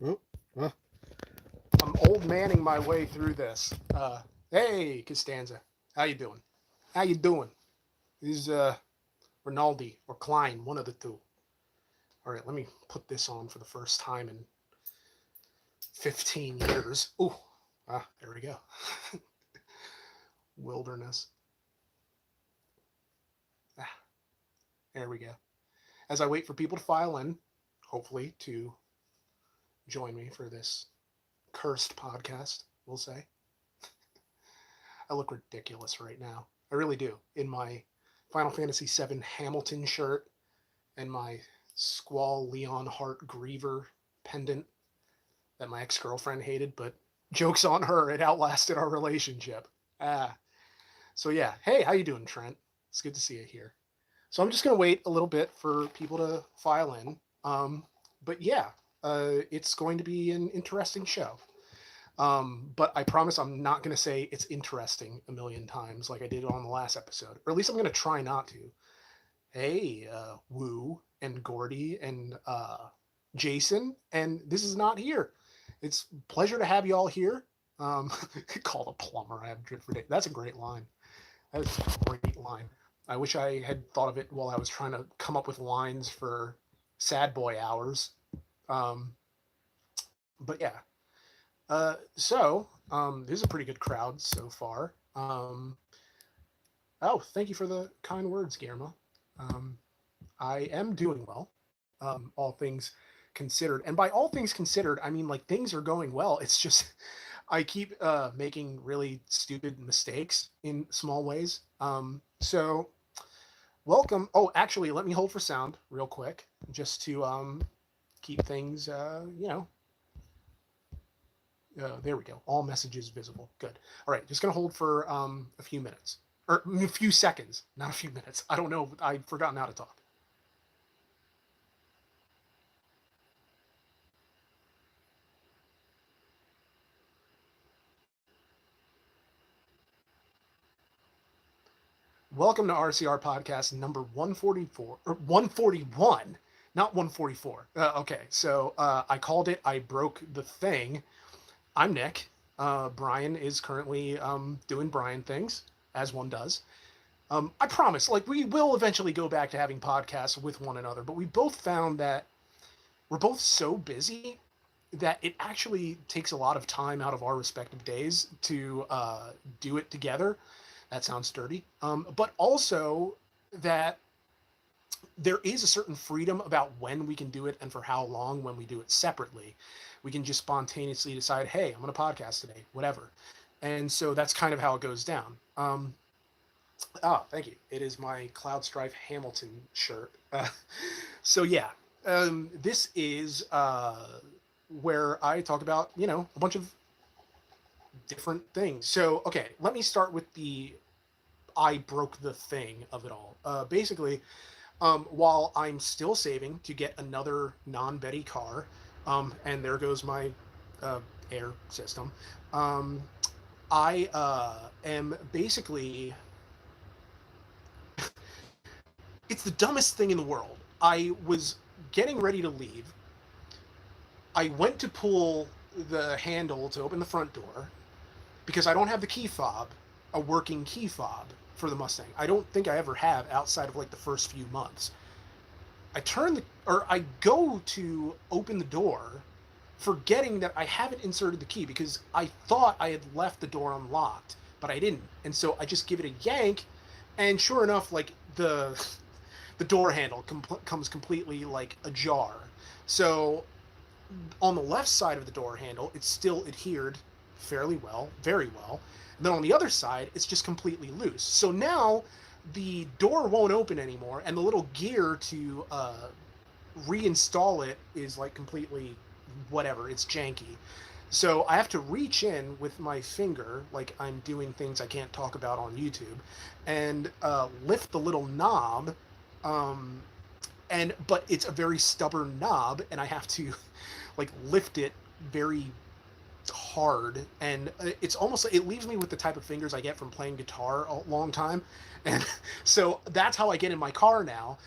Oh, well, I'm old manning my way through this. Hey, Costanza, how you doing? How you doing? This is Rinaldi or Klein, one of the two. All right, let me put this on for the first time in 15 years. Ooh, there we go. Wilderness. Ah, there we go. As I wait for people to file in, hopefully to join me for this cursed podcast, we'll say. I look ridiculous right now. I really do. In my Final Fantasy VII Hamilton shirt and my Squall Leon Hart Griever pendant that my ex-girlfriend hated, but joke's on her, it outlasted our relationship. Ah. So yeah, hey, how you doing, Trent? It's good to see you here. So I'm just gonna wait a little bit for people to file in. But yeah, it's going to be an interesting show. But I promise I'm not going to say it's interesting a million times like I did on the last episode. Or at least I'm going to try not to. Hey, Woo and Gordy and Jason, and this is not here. It's a pleasure to have you all here. Called a plumber. I have drip for days. That's a great line. That's a great line. I wish I had thought of it while I was trying to come up with lines for Sad Boy Hours. Um, but yeah, this is a pretty good crowd so far. Oh, thank you for the kind words, Guillermo. Um, I am doing well, all things considered. And by all things considered, I mean like things are going well. It's just I keep making really stupid mistakes in small ways. Welcome. Oh, actually, let me hold for sound real quick, just to keep things, there we go. All messages visible. Good. All right. Just going to hold for a few minutes. Or a few seconds, not a few minutes. I don't know. I've forgotten how to talk. Welcome to RCR podcast number 144, or 141, not 144. Okay. So I called it I Broke the Thing. I'm Nick. Brian is currently doing Brian things, as one does. I promise, like, we will eventually go back to having podcasts with one another, but we both found that we're both so busy that it actually takes a lot of time out of our respective days to do it together. That sounds dirty. But also that there is a certain freedom about when we can do it and for how long when we do it separately. We can just spontaneously decide, hey, I'm going to podcast today, whatever. And so that's kind of how it goes down. Thank you. It is my Cloud Strife Hamilton shirt. So yeah, this is where I talk about, a bunch of different things. So, okay, let me start with the I broke the thing of it all. Basically, while I'm still saving to get another non-Betty car, and there goes my air system, I am basically it's the dumbest thing in the world. I was getting ready to leave. I went to pull the handle to open the front door because I don't have the key fob, a working key fob for the Mustang. I don't think I ever have outside of like the first few months. I go to open the door, forgetting that I haven't inserted the key because I thought I had left the door unlocked, but I didn't. And so I just give it a yank, and sure enough, like the door handle comes completely like ajar. So on the left side of the door handle, it's still adhered fairly well, very well. And then on the other side, it's just completely loose. So now the door won't open anymore, and the little gear to reinstall it is like completely whatever. It's janky. So I have to reach in with my finger, like I'm doing things I can't talk about on YouTube, and lift the little knob. Um, but it's a very stubborn knob, and I have to like lift it very hard, and it's almost, it leaves me with the type of fingers I get from playing guitar a long time, and so that's how I get in my car now.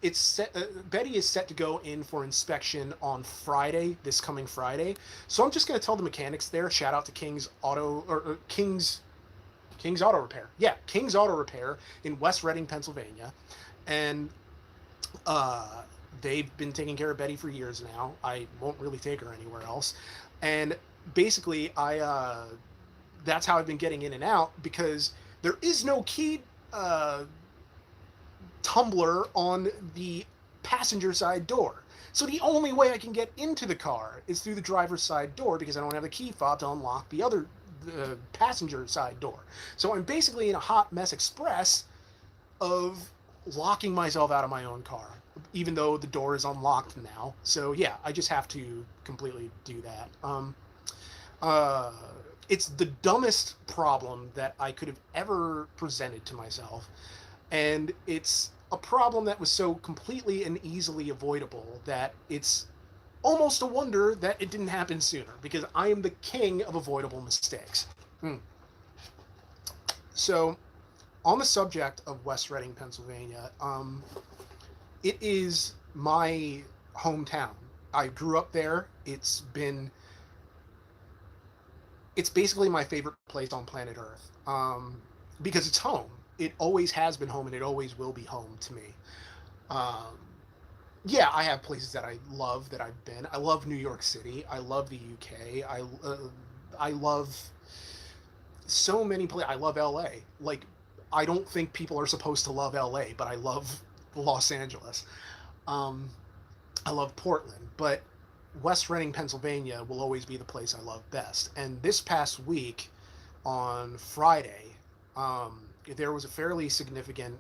It's set. Betty is set to go in for inspection on Friday, this coming Friday. So I'm just gonna tell the mechanics there. Shout out to King's Auto or King's Auto Repair. Yeah, King's Auto Repair in West Reading, Pennsylvania, and uh, they've been taking care of Betty for years now. I won't really take her anywhere else, and basically, that's how I've been getting in and out because there is no key uh, tumbler on the passenger side door. So the only way I can get into the car is through the driver's side door because I don't have the key fob to unlock the passenger side door. So I'm basically in a hot mess express of locking myself out of my own car, even though the door is unlocked now. So yeah, I just have to completely do that. Uh, it's the dumbest problem that I could have ever presented to myself, and it's a problem that was so completely and easily avoidable that it's almost a wonder that it didn't happen sooner because I am the king of avoidable mistakes. Hmm. So, on the subject of West Reading, Pennsylvania, it is my hometown. I grew up there. It's basically my favorite place on planet Earth because it's home. It always has been home, and it always will be home to me. Um, yeah, I have places that I love that I've been. I love New York City. I love the UK. I love so many places. I love LA. Like, I don't think people are supposed to love LA, but I love Los Angeles. Um, I love Portland, but West Reading, Pennsylvania will always be the place I love best. And this past week, on Friday, there was a fairly significant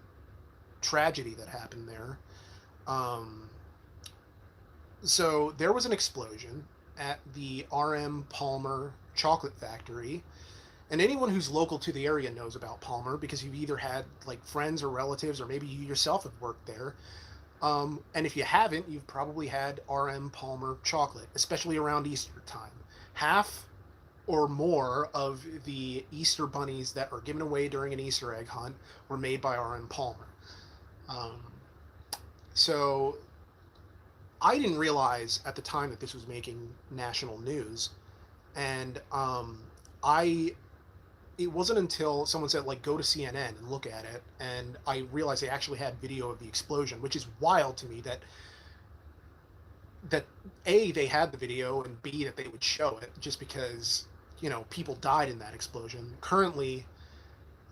tragedy that happened there. Um, so there was an explosion at the R.M. Palmer chocolate factory. And anyone who's local to the area knows about Palmer because you've either had like friends or relatives, or maybe you yourself have worked there. And if you haven't, you've probably had R.M. Palmer chocolate, especially around Easter time. Half or more of the Easter bunnies that are given away during an Easter egg hunt were made by R.M. Palmer. Um, so I didn't realize at the time that this was making national news, and I it wasn't until someone said like go to CNN and look at it, and I realized they actually had video of the explosion, which is wild to me that A, they had the video, and B, that they would show it just because people died in that explosion. Currently,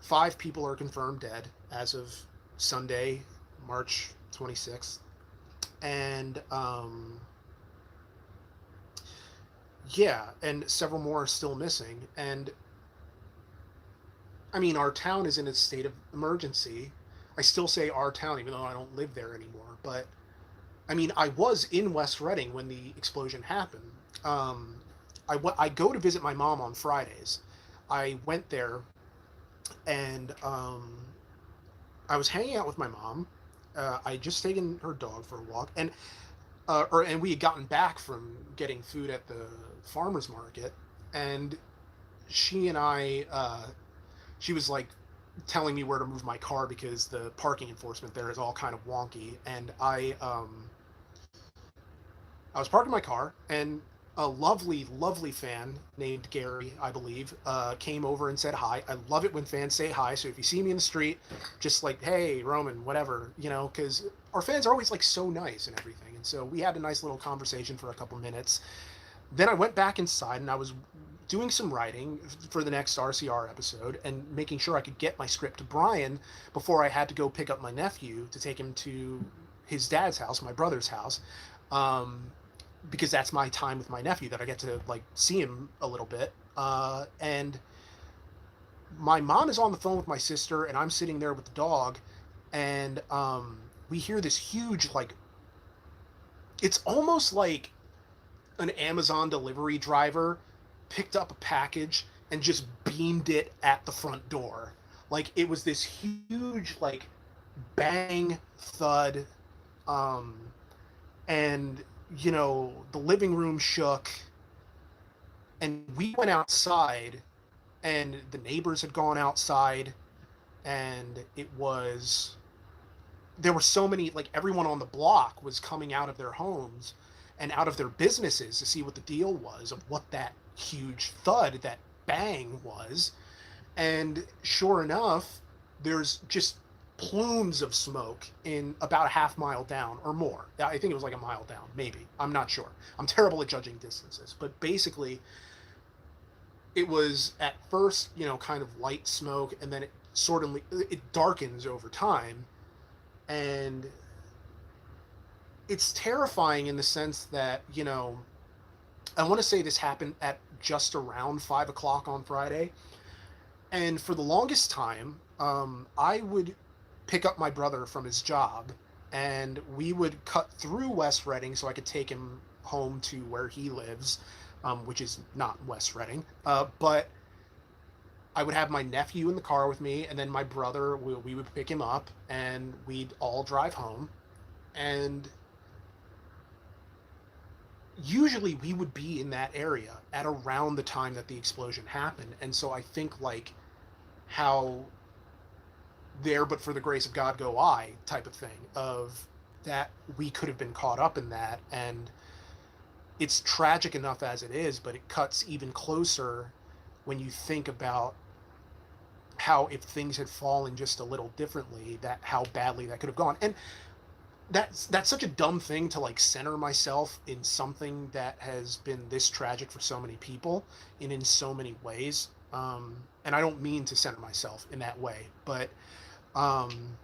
5 people are confirmed dead as of Sunday, March 26th, and yeah, and several more are still missing. And I mean, our town is in a state of emergency. I still say our town, even though I don't live there anymore. But I mean, I was in West Reading when the explosion happened. Um, I go to visit my mom on Fridays. I went there, and I was hanging out with my mom. I just taken her dog for a walk, and we had gotten back from getting food at the farmers market, and she and I, she was like telling me where to move my car because the parking enforcement there is all kind of wonky, and I was parking my car, and a lovely, lovely fan named Gary, I believe, came over and said hi. I love it when fans say hi. So if you see me in the street, just like, hey, Roman, whatever, because our fans are always like so nice and everything. And so we had a nice little conversation for a couple minutes. Then I went back inside and I was doing some writing for the next RCR episode and making sure I could get my script to Brian before I had to go pick up my nephew to take him to his dad's house, my brother's house. Um, because that's my time with my nephew that I get to like see him a little bit. And my mom is on the phone with my sister, and I'm sitting there with the dog, and we hear this huge like. It's almost like an Amazon delivery driver picked up a package and just beamed it at the front door. Like it was this huge like bang thud, um, and the living room shook, And we went outside, and the neighbors had gone outside, and there were so many, like, everyone on the block was coming out of their homes and out of their businesses to see what the deal was of what that huge thud, that bang was. And sure enough, there's just plumes of smoke in about a half mile down or more. I think it was like a mile down, maybe. I'm not sure. I'm terrible at judging distances, but basically it was at first, kind of light smoke, and then it darkens over time. And it's terrifying in the sense that, I want to say this happened at just around 5 o'clock on Friday. And for the longest time, I would pick up my brother from his job, and we would cut through West Reading so I could take him home to where he lives, which is not West Reading. But I would have my nephew in the car with me, and then my brother, we would pick him up, and we'd all drive home. And usually we would be in that area at around the time that the explosion happened. And so I think, like, how there but for the grace of God go I type of thing, of that we could have been caught up in that. And it's tragic enough as it is, but it cuts even closer when you think about how, if things had fallen just a little differently, that how badly that could have gone. And that's such a dumb thing to, like, center myself in something that has been this tragic for so many people and in so many ways. And I don't mean to center myself in that way, but I'm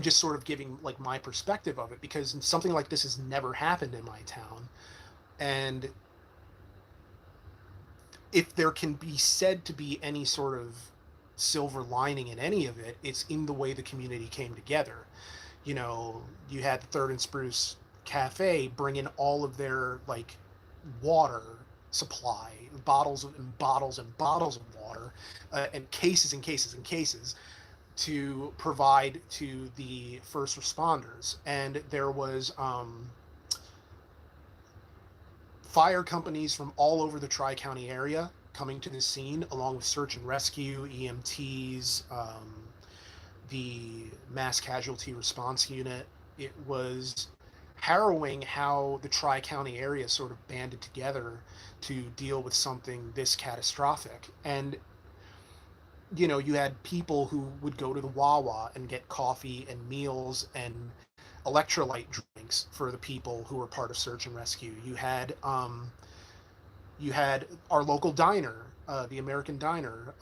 just sort of giving, like, my perspective of it, because something like this has never happened in my town. And if there can be said to be any sort of silver lining in any of it, it's in the way the community came together. You had the Third and Spruce Cafe bring in all of their, like, water supply, bottles and bottles and bottles of water, and cases and cases and cases, to provide to the first responders. And there was fire companies from all over the Tri-County area coming to the scene, along with search and rescue, EMTs, the mass casualty response unit. It was harrowing how the Tri-County area sort of banded together to deal with something this catastrophic. And you had people who would go to the Wawa and get coffee and meals and electrolyte drinks for the people who were part of search and rescue. You had our local diner, the American Diner,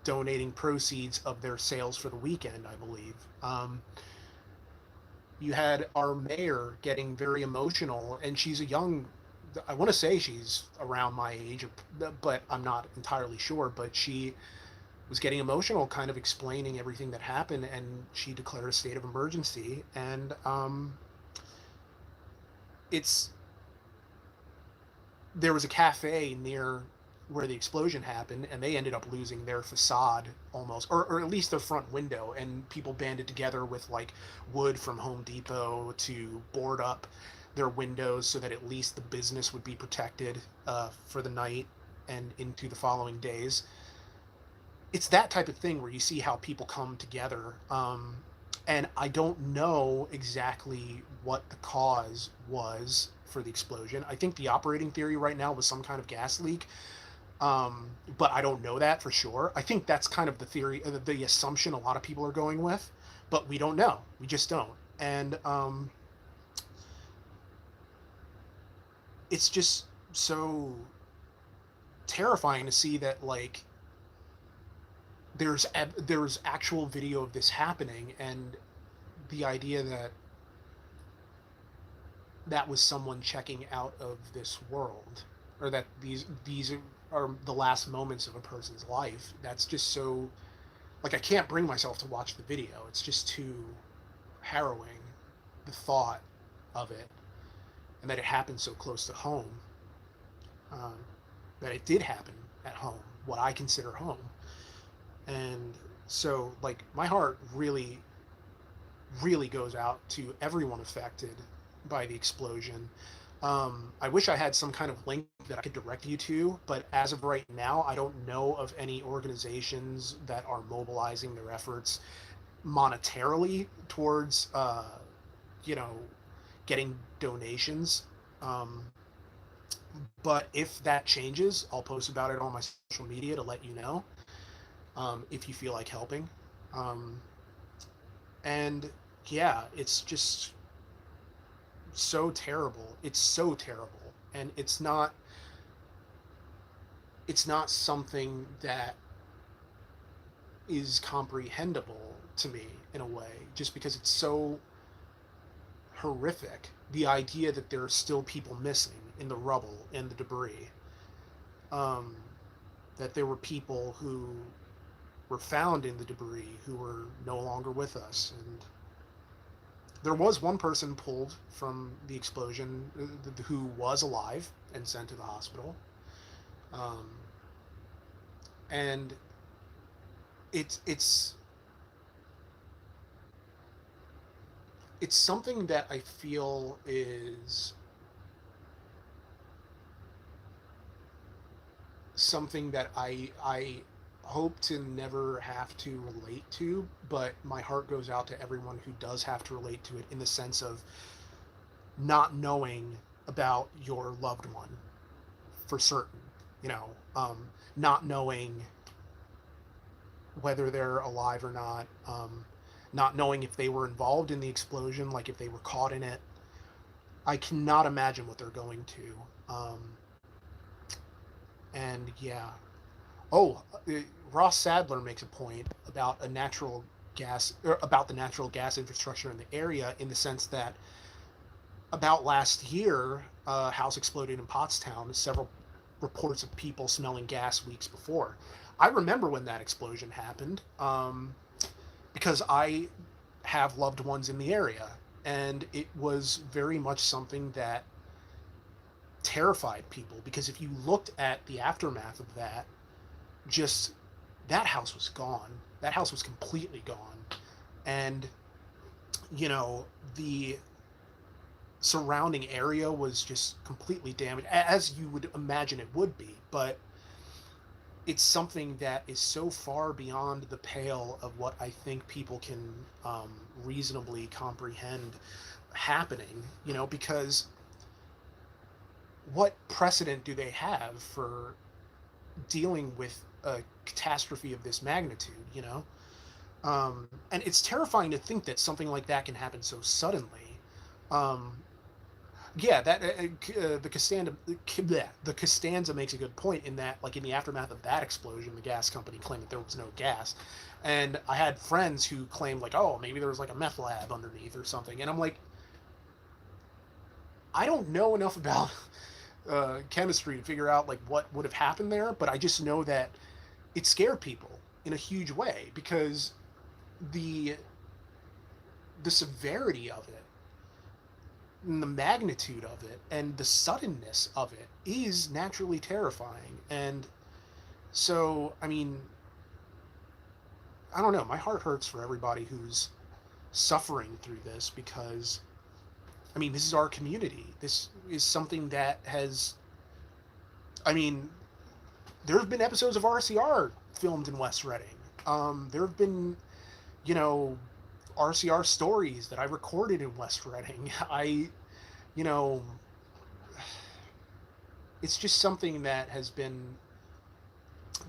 donating proceeds of their sales for the weekend, I believe. You had our mayor getting very emotional, and she's I want to say she's around my age, but I'm not entirely sure. But she was getting emotional, kind of explaining everything that happened, and she declared a state of emergency. And there was a cafe near where the explosion happened, and they ended up losing their facade almost, or at least their front window, and people banded together with, like, wood from Home Depot to board up their windows so that at least the business would be protected for the night and into the following days. It's that type of thing where you see how people come together. And I don't know exactly what the cause was for the explosion. I think the operating theory right now was some kind of gas leak. But I don't know that for sure. I think that's kind of the theory, the assumption a lot of people are going with, but we don't know. We just don't. And it's just so terrifying to see that, like, there's actual video of this happening, and the idea that was someone checking out of this world, or that these are the last moments of a person's life. That's just so, like, I can't bring myself to watch the video. It's just too harrowing, the thought of it, and that it happened so close to home, that it did happen at home, what I consider home. And so, like, my heart really, really goes out to everyone affected by the explosion. I wish I had some kind of link that I could direct you to, but as of right now, I don't know of any organizations that are mobilizing their efforts monetarily towards, you know, getting donations. Um, but if that changes, I'll post about it on my social media to let you know, if you feel like helping. Um, and yeah, it's just so terrible. It's so terrible, and it's not something that is comprehensible to me in a way, just because it's so horrific. The idea that there are still people missing in the rubble and the debris, um, that there were people who were found in the debris who were no longer with us, and there was one person pulled from the explosion who was alive and sent to the hospital. Um, and it's it's something that I feel is something that I hope to never have to relate to, but my heart goes out to everyone who does have to relate to it, in the sense of not knowing about your loved one for certain, you know, not knowing whether they're alive or not, not knowing if they were involved in the explosion, like if they were caught in it. I cannot imagine what they're going to. And yeah. Oh, Ross Sadler makes a point about a natural gas, or about the natural gas infrastructure in the area, in the sense that about last year, a house exploded in Pottstown. Several reports of people smelling gas weeks before. I remember when that explosion happened, because I have loved ones in the area, and it was very much something that terrified people. Because if you looked at the aftermath of that, just that house was gone. That house was completely gone, and the surrounding area was just completely damaged, as you would imagine it would be. But it's something that is so far beyond the pale of what I think people can, reasonably comprehend happening, because what precedent do they have for dealing with a catastrophe of this magnitude, and it's terrifying to think that something like that can happen so suddenly. Um, yeah, that the Costanza makes a good point, in that, like, in the aftermath of that explosion, the gas company claimed that there was no gas, and I had friends who claimed, like, oh, maybe there was like a meth lab underneath or something, and I'm like, I don't know enough about chemistry to figure out like what would have happened there, but I just know that it scared people in a huge way, because the the severity of it, and the magnitude of it, and the suddenness of it is naturally terrifying. And so, I mean, I don't know, my heart hurts for everybody who's suffering through this, because I mean, this is our community. This is something that has, I mean, there have been episodes of RCR filmed in West Reading. There have been, you know, RCR stories that I recorded in West Reading. You know, it's just something that has been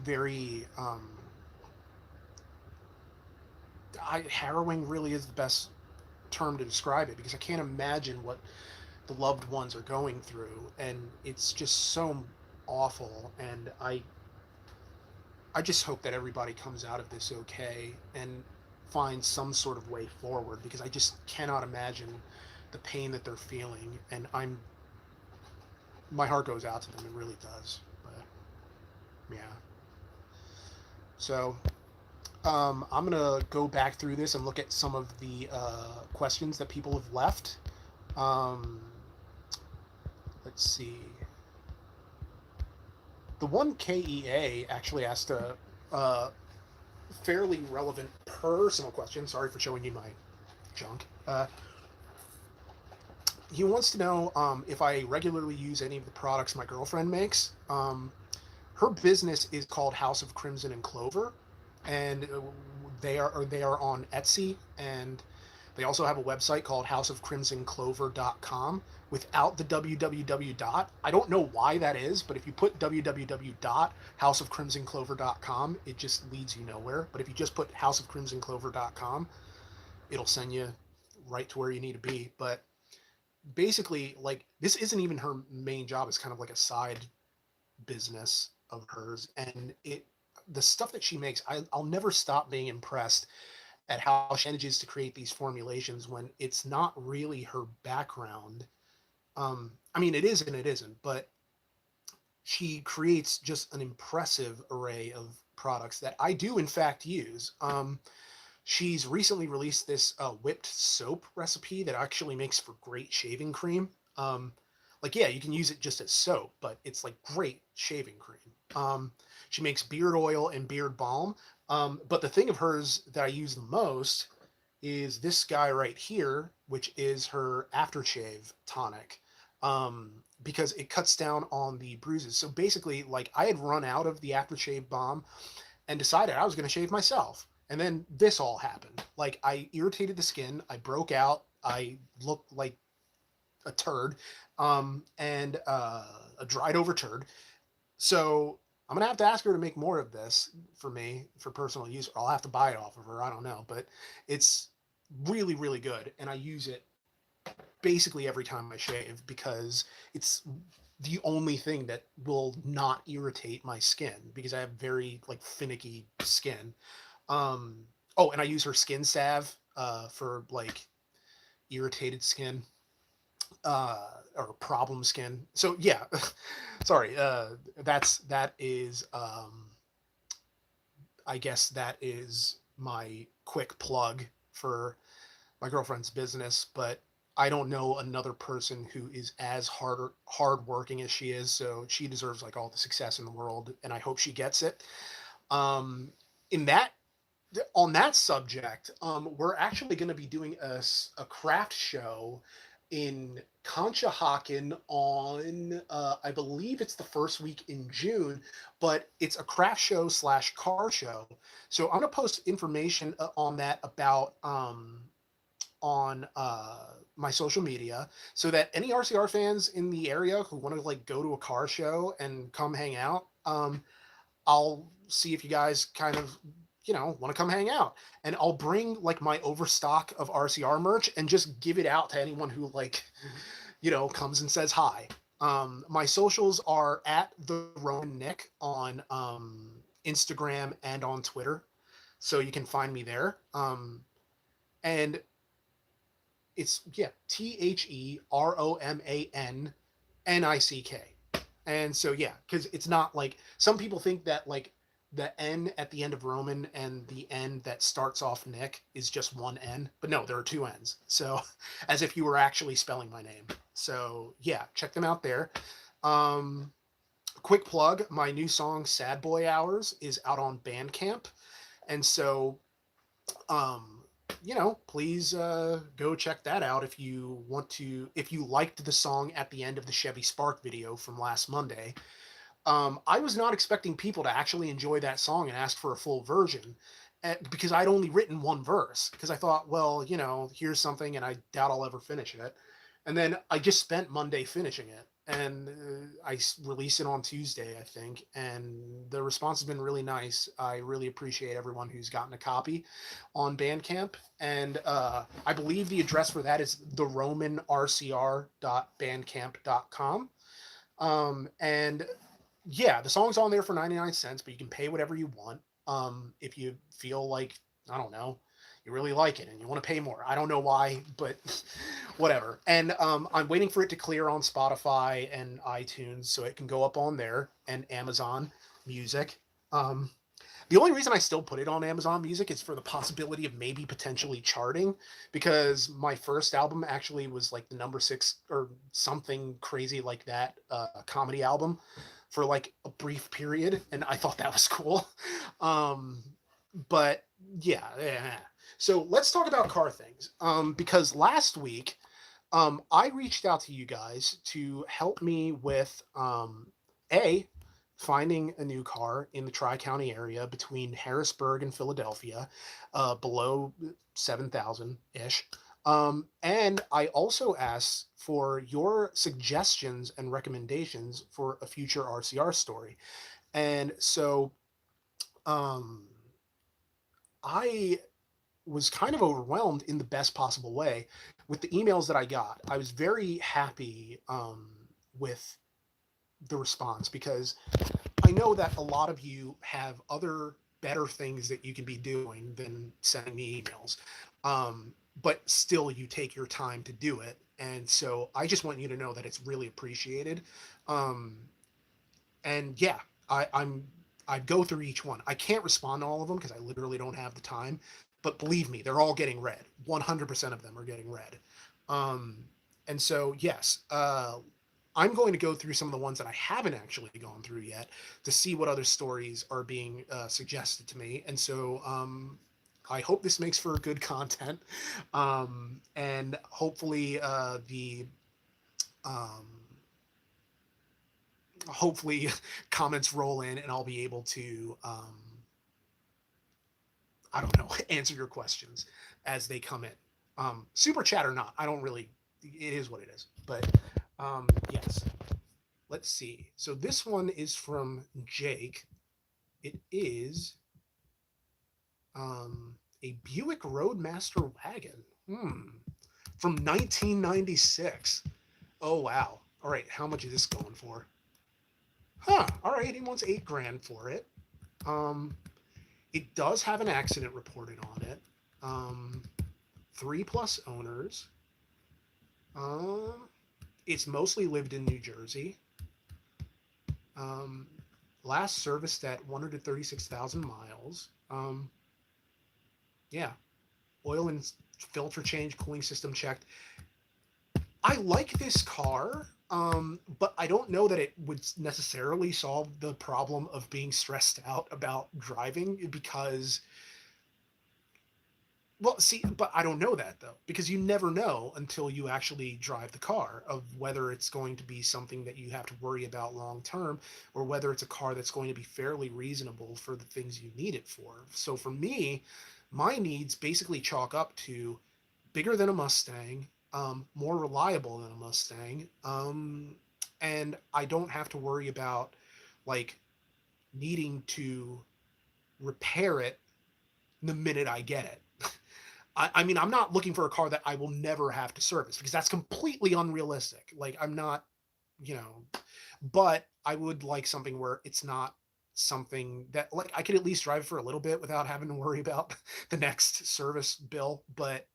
very, harrowing really is the best term to describe it, because I can't imagine what the loved ones are going through, and it's just so awful. And I just hope that everybody comes out of this okay and finds some sort of way forward, because I just cannot imagine the pain that they're feeling, and my heart goes out to them. It really does. But yeah. So I'm gonna go back through this and look at some of the questions that people have left. Um, let's see. The one KEA actually asked a fairly relevant personal question. Sorry for showing you my junk. he wants to know if I regularly use any of the products my girlfriend makes. Her business is called House of Crimson and Clover, and they are on Etsy, and they also have a website called houseofcrimsonclover.com without the www dot. I don't know why that is, but if you put www dot houseofcrimsonclover.com, it just leads you nowhere. But if you just put houseofcrimsonclover.com, it'll send you right to where you need to be. But basically, like, this isn't even her main job. It's kind of like a side business of hers, and the stuff that she makes, I'll never stop being impressed at how she manages to create these formulations when it's not really her background. I mean, it is and it isn't, but she creates just an impressive array of products that I do in fact use. She's recently released this whipped soap recipe that actually makes for great shaving cream. Um, like, yeah, you can use it just as soap, but it's like great shaving cream. She makes beard oil and beard balm. But the thing of hers that I use the most is this guy right here, which is her aftershave tonic. Because it cuts down on the bruises. So basically, like, I had run out of the aftershave balm and decided I was going to shave myself. And then this all happened. Like, I irritated the skin, I broke out, I looked like a turd, and a dried over turd. So I'm gonna have to ask her to make more of this for me for personal use. Or I'll have to buy it off of her. I don't know, but it's really, really good, and I use it basically every time I shave because it's the only thing that will not irritate my skin because I have very like finicky skin. Oh, and I use her skin salve for like irritated skin or problem skin. So yeah, sorry. That is I guess that is my quick plug for my girlfriend's business, but I don't know another person who is as hard working as she is, so she deserves like all the success in the world, and I hope she gets it. Um, in that on that subject, we're actually going to be doing a craft show in Conshohocken on, I believe it's the first week in June, but it's a craft show slash car show. So I'm going to post information on that about on my social media so that any RCR fans in the area who want to like go to a car show and come hang out, I'll see if you guys kind of, want to come hang out. And I'll bring like my overstock of RCR merch and just give it out to anyone who like, comes and says hi. My socials are at the Roman Nick on Instagram and on Twitter. So you can find me there. And it's, yeah, TheRomanNick. And so, yeah, because it's not like some people think that like the N at the end of Roman and the N that starts off Nick is just one N, but no, there are two N's. So, as if you were actually spelling my name. So, yeah, check them out there. Quick plug, my new song Sad Boy Hours is out on Bandcamp. And so, please go check that out if you want to. If you liked the song at the end of the Chevy Spark video from last Monday, I was not expecting people to actually enjoy that song and ask for a full version because I'd only written one verse because I thought, well, here's something and I doubt I'll ever finish it. And then I just spent Monday finishing it and I released it on Tuesday, I think. And the response has been really nice. I really appreciate everyone who's gotten a copy on Bandcamp. And I believe the address for that is theromanrcr.bandcamp.com. And yeah, the song's on there for 99 cents, but you can pay whatever you want. If you feel like, I don't know, you really like it and you want to pay more. I don't know why, but whatever. And I'm waiting for it to clear on Spotify and iTunes so it can go up on there and Amazon Music. The only reason I still put it on Amazon Music is for the possibility of maybe potentially charting, because my first album actually was like the number 6 or something crazy like that, comedy album for like a brief period, and I thought that was cool. But yeah. So let's talk about car things, because last week I reached out to you guys to help me with a finding a new car in the Tri-County area between Harrisburg and Philadelphia, below 7,000 ish. And I also asked for your suggestions and recommendations for a future RCR story. And so um, I was kind of overwhelmed in the best possible way with the emails that I got. I was very happy with the response because I know that a lot of you have other better things that you can be doing than sending me emails. But still, you take your time to do it. And so I just want you to know that it's really appreciated. Um, and yeah, I'm I go through each one. I can't respond to all of them because I literally don't have the time. But believe me, they're all getting read. 100% of them are getting read. Um, and so yes, I'm going to go through some of the ones that I haven't actually gone through yet to see what other stories are being suggested to me. And so I hope this makes for good content, and hopefully um, hopefully comments roll in and I'll be able to I don't know answer your questions as they come in. Super chat or not, I don't really. It is what it is. But yes, let's see. So this one is from Jake. It is a Buick Roadmaster wagon. From 1996. Oh wow. All right, how much is this going for? Huh. All right, he wants 8 grand for it. Um, it does have an accident reported on it. 3+ owners. Um, it's mostly lived in New Jersey. Um, last serviced at 136,000 miles. Yeah, oil and filter change, cooling system checked. I like this car, but I don't know that it would necessarily solve the problem of being stressed out about driving because, well, see, but I don't know that though, because you never know until you actually drive the car of whether it's going to be something that you have to worry about long term or whether it's a car that's going to be fairly reasonable for the things you need it for. So for me, my needs basically chalk up to bigger than a Mustang, more reliable than a Mustang, and I don't have to worry about like needing to repair it the minute I get it. I mean, I'm not looking for a car that I will never have to service because that's completely unrealistic. Like, I'm not, you know, but I would like something where it's not something that, like, I could at least drive for a little bit without having to worry about the next service bill. But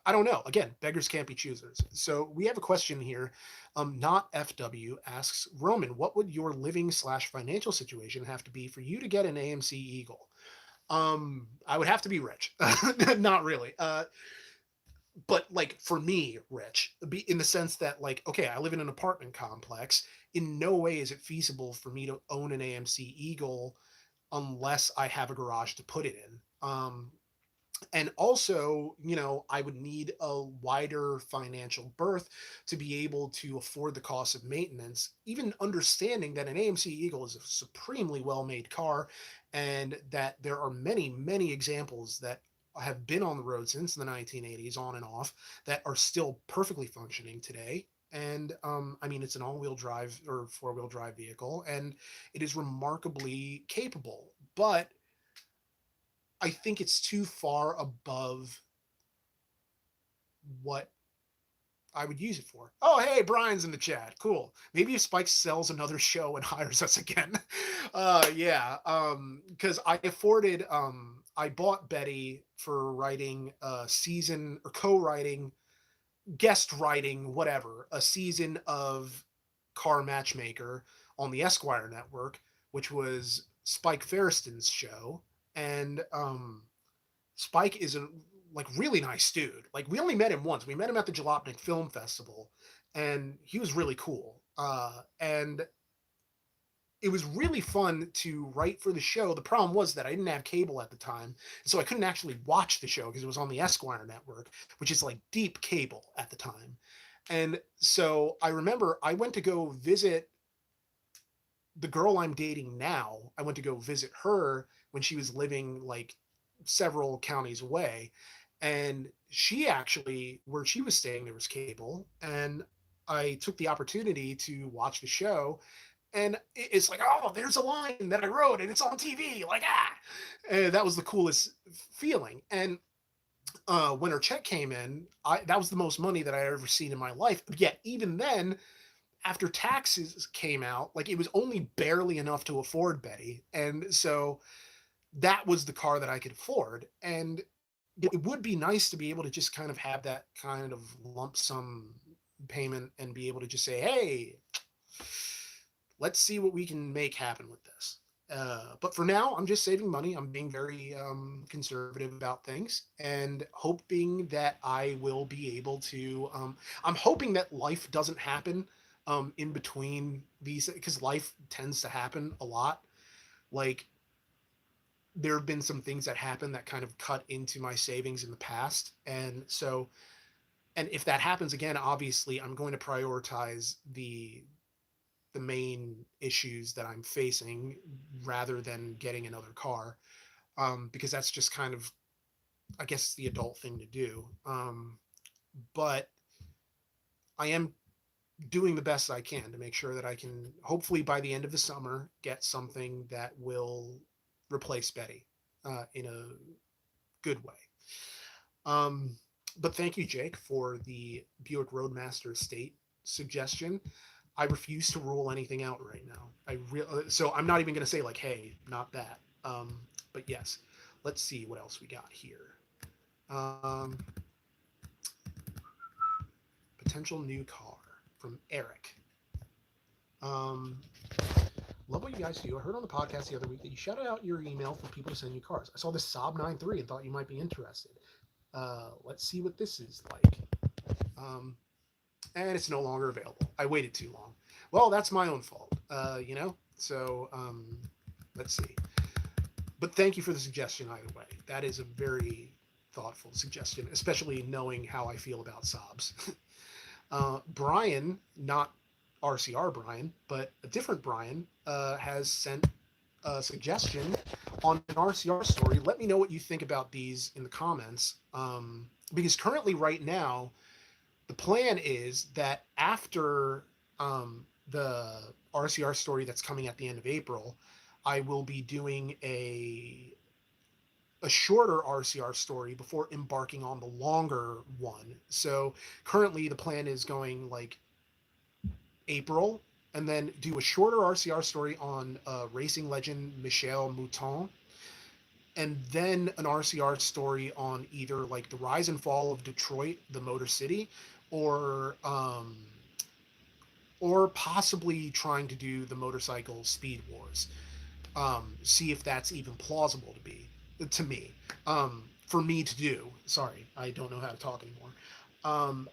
I don't know. Again, beggars can't be choosers. So we have a question here. Not FW asks Roman, what would your living/financial situation have to be for you to get an AMC Eagle? I would have to be rich. Not really. But like for me, rich, be in the sense that like, okay, I live in an apartment complex. In no way is it feasible for me to own an AMC Eagle unless I have a garage to put it in. And also, I would need a wider financial berth to be able to afford the cost of maintenance, even understanding that an AMC Eagle is a supremely well made car and that there are many, many examples that have been on the road since the 1980s on and off that are still perfectly functioning today. And I mean, it's an all-wheel drive or four-wheel drive vehicle, and it is remarkably capable. But I think it's too far above what I would use it for. Oh, hey, Brian's in the chat. Cool. Maybe if Spike sells another show and hires us again. Yeah. Because I bought Betty for writing a season or co-writing, guest writing, whatever, a season of Car Matchmaker on the Esquire network, which was Spike Ferriston's show. And Spike is a like really nice dude. Like we only met him once. We met him at the Jalopnik Film Festival, and he was really cool. And it was really fun to write for the show. The problem was that I didn't have cable at the time, so I couldn't actually watch the show because it was on the Esquire network, which is like deep cable at the time. And so I remember I went to go visit the girl I'm dating now. I went to go visit her when she was living like several counties away. And she actually, where she was staying, there was cable. And I took the opportunity to watch the show. And it's like, oh, there's a line that I wrote and it's on TV. Like, ah. And that was the coolest feeling. And when her check came in, that was the most money that I had ever seen in my life. Yet, even then, after taxes came out, like it was only barely enough to afford Betty. And so that was the car that I could afford. And it would be nice to be able to just kind of have that kind of lump sum payment and be able to just say, hey, let's see what we can make happen with this. But for now, I'm just saving money. I'm being very conservative about things and hoping that I will be able to. I'm hoping that life doesn't happen in between these because life tends to happen a lot. Like there have been some things that happen that kind of cut into my savings in the past. And so, and if that happens again, obviously I'm going to prioritize the main issues that I'm facing rather than getting another car, because that's just kind of, I guess, the adult thing to do. But I am doing the best I can to make sure that I can, hopefully by the end of the summer, get something that will replace Betty in a good way. Um, but thank you, Jake, for the Buick Roadmaster Estate suggestion. I refuse to rule anything out right now. So I'm not even going to say like, hey, not that. But yes, let's see what else we got here. Um, Potential new car from Eric. Um, Love what you guys do. I heard on the podcast the other week that you shouted out your email for people to send you cars. I saw this Saab 93 and thought you might be interested. Let's see what this is like. Um, and it's no longer available. I waited too long. Well, that's my own fault, you know? So let's see. But thank you for the suggestion either way. That is a very thoughtful suggestion, especially knowing how I feel about Saabs. Brian, not RCR Brian, but a different Brian, has sent a suggestion on an RCR story. Let me know what you think about these in the comments. Because currently, right now, the plan is that after the RCR story that's coming at the end of April, I will be doing a shorter RCR story before embarking on the longer one. So currently the plan is going like April and then do a shorter RCR story on racing legend Michel Mouton and then an RCR story on either like the rise and fall of Detroit, the Motor City, or possibly trying to do the motorcycle speed wars. See if that's even plausible to me, for me to do. Sorry, I don't know how to talk anymore.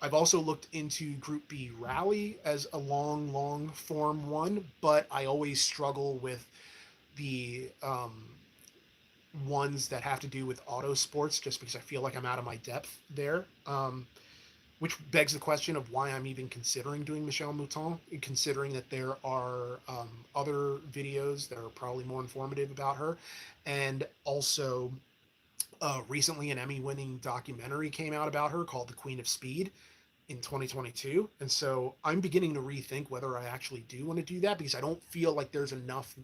I've also looked into Group B Rally as a long form one, but I always struggle with the ones that have to do with auto sports just because I feel like I'm out of my depth there. Which begs the question of why I'm even considering doing Michelle Mouton, considering that there are other videos that are probably more informative about her. And also, recently an Emmy-winning documentary came out about her called The Queen of Speed in 2022. And so I'm beginning to rethink whether I actually do want to do that because I don't feel like there's enough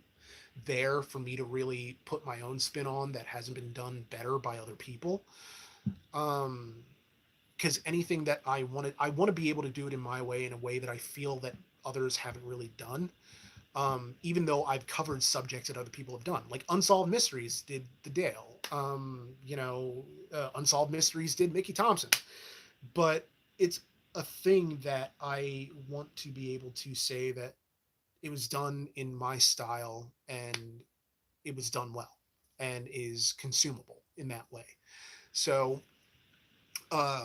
there for me to really put my own spin on that hasn't been done better by other people. Because anything that I want to be able to do it in my way, in a way that I feel that others haven't really done. Even though I've covered subjects that other people have done, like Unsolved Mysteries did the Dale, Unsolved Mysteries did Mickey Thompson, but it's a thing that I want to be able to say that it was done in my style and it was done well and is consumable in that way. So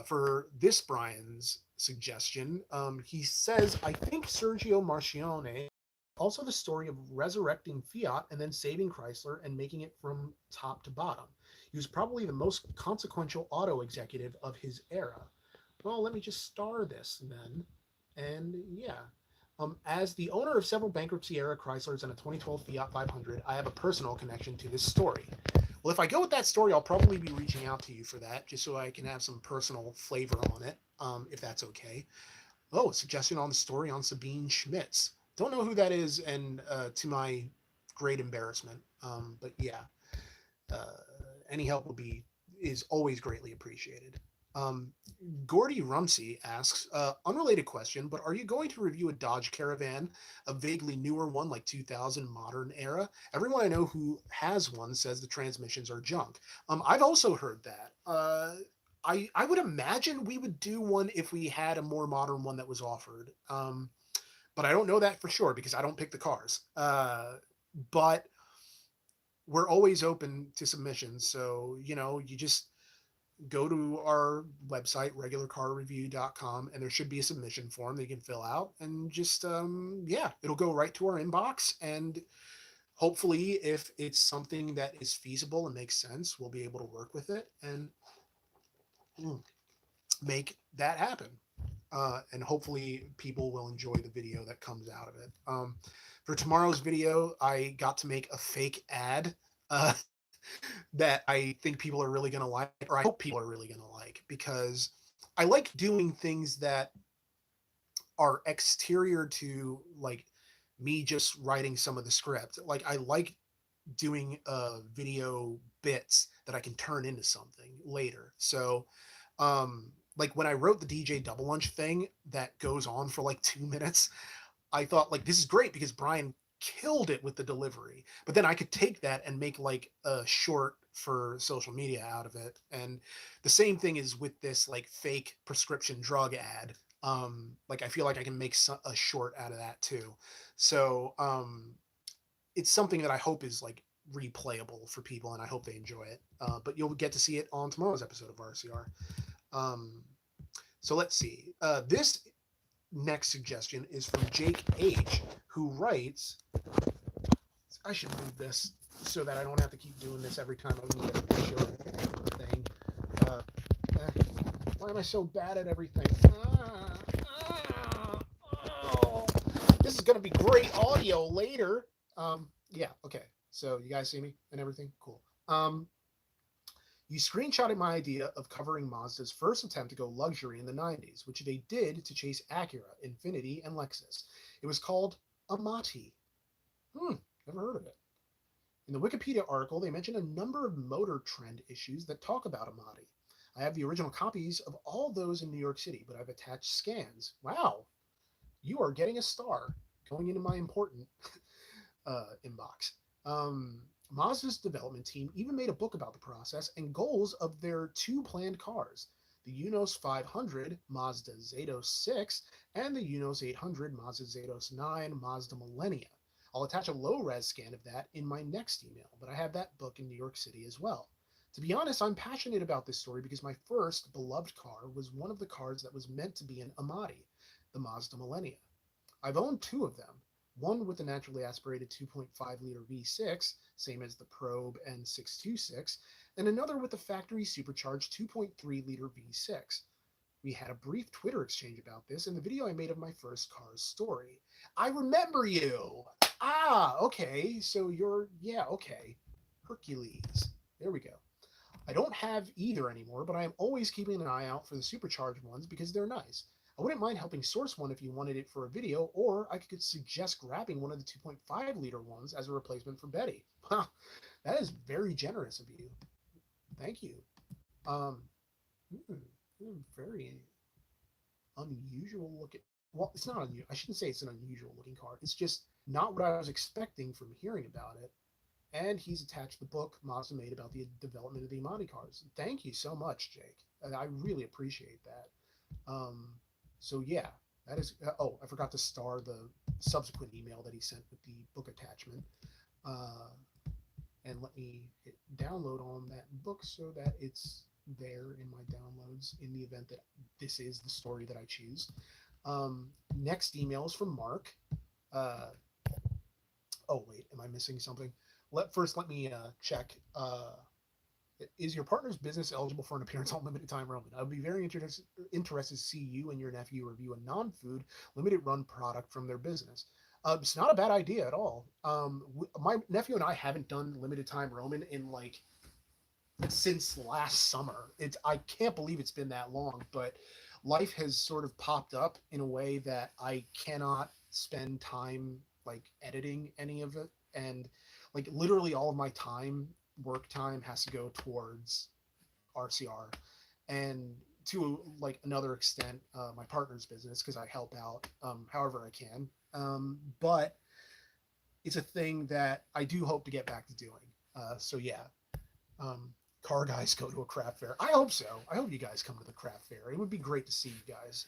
for this Brian's suggestion, he says, I think Sergio Marchionne, also the story of resurrecting Fiat and then saving Chrysler and making it from top to bottom. He was probably the most consequential auto executive of his era. Well, let me just star this then. And yeah, as the owner of several bankruptcy era Chryslers and a 2012 Fiat 500, I have a personal connection to this story. Well, if I go with that story, I'll probably be reaching out to you for that, just so I can have some personal flavor on it, if that's okay. Oh, suggestion on the story on Sabine Schmitz. Don't know who that is, and to my great embarrassment. But yeah, uh, any help will be is always greatly appreciated. Um, Gordy Rumsey asks, unrelated question, but are you going to review a Dodge Caravan, a vaguely newer one like 2000 modern era? Everyone I know who has one says the transmissions are junk. I've also heard that. I would imagine we would do one if we had a more modern one that was offered. But I don't know that for sure because I don't pick the cars. But we're always open to submissions. So, you just go to our website, regularcarreview.com, and there should be a submission form that you can fill out. And just, yeah, it'll go right to our inbox. And hopefully, if it's something that is feasible and makes sense, we'll be able to work with it and make that happen. And hopefully people will enjoy the video that comes out of it. For tomorrow's video, I got to make a fake ad uh, that I think people are really going to like, or I hope people are really going to like, because I like doing things that are exterior to like me just writing some of the script. Like I like doing video bits that I can turn into something later. So like when I wrote the DJ double lunch thing that goes on for like 2 minutes, I thought like this is great because Brian killed it with the delivery. But then I could take that and make like a short for social media out of it. And the same thing is with this like fake prescription drug ad. Like I feel like I can make a short out of that too. So it's something that I hope is like replayable for people, and I hope they enjoy it. But you'll get to see it on tomorrow's episode of RCR. Um, so let's see. This next suggestion is from Jake H, who writes, I should move this so that I don't have to keep doing this every time I need to show a thing. Uh, why am I so bad at everything? Oh, this is going to be great audio later. Yeah, okay. So you guys see me and everything? Cool. You screenshotted my idea of covering Mazda's first attempt to go luxury in the 90s, which they did to chase Acura, Infiniti, and Lexus. It was called Amati. Never heard of it. In the Wikipedia article, they mention a number of motor trend issues that talk about Amati. I have the original copies of all those in New York City, but I've attached scans. Wow, you are getting a star going into my important inbox. Mazda's development team even made a book about the process and goals of their two planned cars, the Unos 500 Mazda Zatos 6 and the Unos 800 Mazda Zatos 9 Mazda Millennia. I'll attach a low-res scan of that in my next email, but I have that book in New York City as well. To be honest, I'm passionate about this story because my first beloved car was one of the cars that was meant to be an Amati, the Mazda Millennia. I've owned two of them, one with a naturally aspirated 2.5-liter V6, same as the Probe and 626, and another with a factory supercharged 2.3-liter V6. We had a brief Twitter exchange about this in the video I made of my first car's story. I remember you! Ah, okay, so yeah, okay. Hercules. There we go. I don't have either anymore, but I am always keeping an eye out for the supercharged ones because they're nice. I wouldn't mind helping source one if you wanted it for a video, or I could suggest grabbing one of the 2.5-liter ones as a replacement for Betty. Wow, that is very generous of you. Thank you. Um, very unusual looking. Well, it's not unusual. I shouldn't say it's an unusual looking car. It's just not what I was expecting from hearing about it. And he's attached the book Mazda made about the development of the Amati cars. Thank you so much, Jake. I really appreciate that. So yeah, that is. Oh, I forgot to star the subsequent email that he sent with the book attachment. And let me hit download on that book so that it's there in my downloads in the event that this is the story that I choose. Next email is from Mark. Oh wait, am I missing something? Let me check Is your partner's business eligible for an appearance on limited time roaming? I would be very interested to see you and your nephew review a non-food limited run product from their business. It's not a bad idea at all. My nephew and I haven't done limited time roaming in like since last summer. It's I can't believe it's been that long, but life has sort of popped up in a way that I cannot spend time like editing any of it, and like literally all of my time, work time, has to go towards RCR, and to like another extent, my partner's business because I help out however I can. But it's a thing that I do hope to get back to doing. So yeah, um, car guys go to a craft fair. I hope so. I hope you guys come to the craft fair. It would be great to see you guys,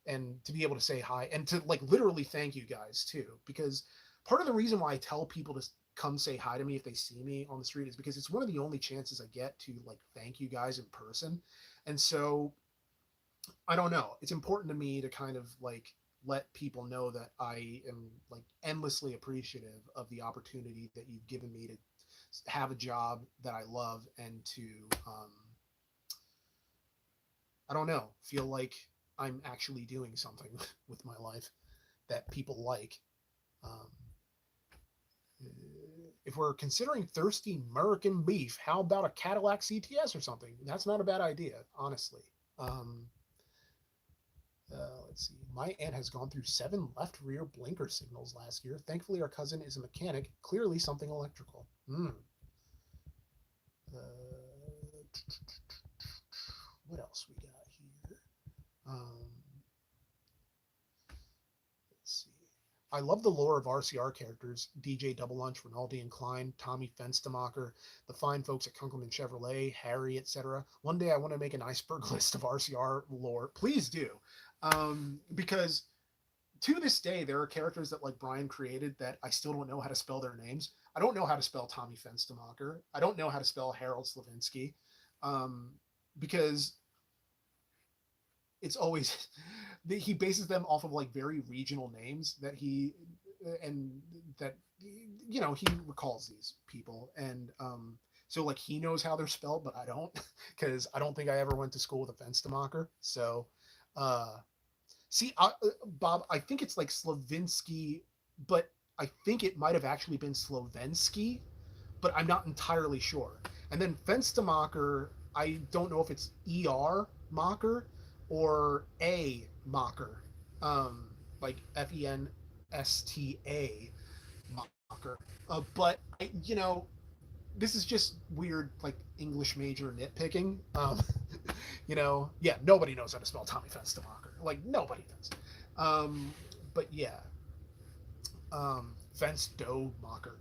and to be able to say hi and to like literally thank you guys too. Because part of the reason why I tell people to come say hi to me if they see me on the street is because it's one of the only chances I get to like thank you guys in person. And so I don't know. It's important to me to kind of like let people know that I am like endlessly appreciative of the opportunity that you've given me to have a job that I love and to I don't know, feel like I'm actually doing something with my life that people like. Um, if we're considering thirsty American beef, how about a Cadillac CTS or something? That's not a bad idea, honestly. Um, let's see. My aunt has gone through 7 left rear blinker signals last year. Thankfully, our cousin is a mechanic. Clearly, something electrical. Uh, what else we got here? Um, let's see. I love the lore of RCR characters: DJ Double Lunch, Rinaldi and Klein, Tommy Fenstemacher, the fine folks at Kunkelman Chevrolet, Harry, etc. One day I want to make an iceberg list of RCR lore. Please do. Because to this day, there are characters that like Brian created that I still don't know how to spell their names. I don't know how to spell Tommy Fenstemacher. I don't know how to spell Harold Slavinsky, um, because it's always he bases them off of like very regional names that he and that he recalls these people, and so like he knows how they're spelled, but I don't because I don't think I ever went to school with a Fenstemacher. So uh see, Bob, I think it's like Slavinsky, but I think it might have actually been Slovensky, but I'm not entirely sure. And then Fenstemacher, I don't know if it's ER Macher or A Macher, like Fensta Macher. But this is just weird, like English major nitpicking. Yeah, nobody knows how to spell Tommy Fenstemacher. Like nobody does. Um, but yeah, Fenstomacher.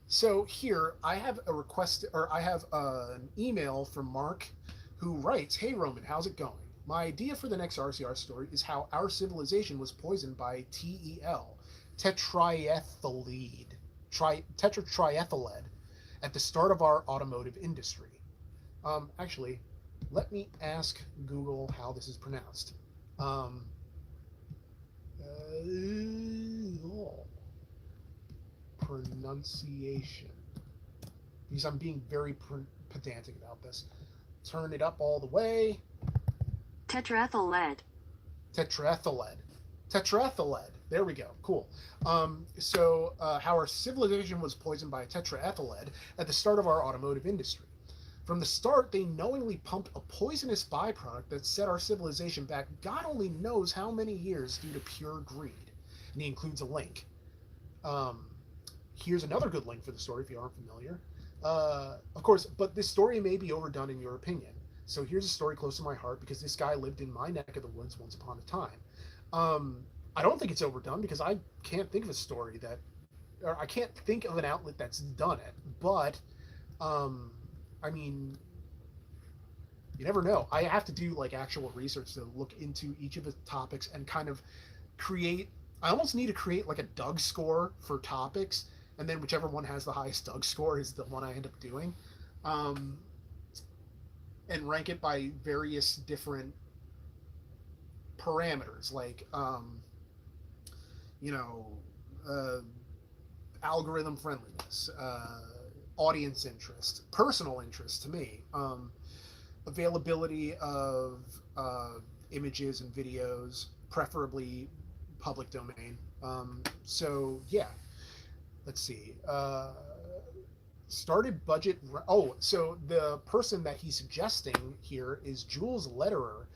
So here I have a request, or I have an email from Mark, who writes, "Hey Roman, how's it going? My idea for the next RCR story is how our civilization was poisoned by TEL, tetraethylead, tetratriethyllead, at the start of our automotive industry." Actually, let me ask Google how this is pronounced. Um, oh, pronunciation. Because I'm being very pedantic about this. Turn it up all the way. Tetraethyl lead. Tetraethyl lead. Tetraethyl lead. There we go. Cool. How our civilization was poisoned by tetraethyl lead at the start of our automotive industry. From the start, they knowingly pumped a poisonous byproduct that set our civilization back God only knows how many years due to pure greed. And he includes a link. Um, Here's another good link for the story if you aren't familiar. Of course, but this story may be overdone in your opinion. So here's a story close to my heart because this guy lived in my neck of the woods once upon a time. Um, I don't think it's overdone because I can't think of a story that, or I can't think of an outlet that's done it. But, um, I mean, you never know. I have to do like actual research to look into each of the topics and kind of create. I almost need to create like a Doug score for topics, and then whichever one has the highest Doug score is the one I end up doing, um, and rank it by various different parameters, like you know, uh, algorithm friendliness, audience interest, personal interest to me. Availability of uh, images and videos, preferably public domain. So yeah, let's see. Started budget. Oh, so the person that he's suggesting here is Jules Lederer.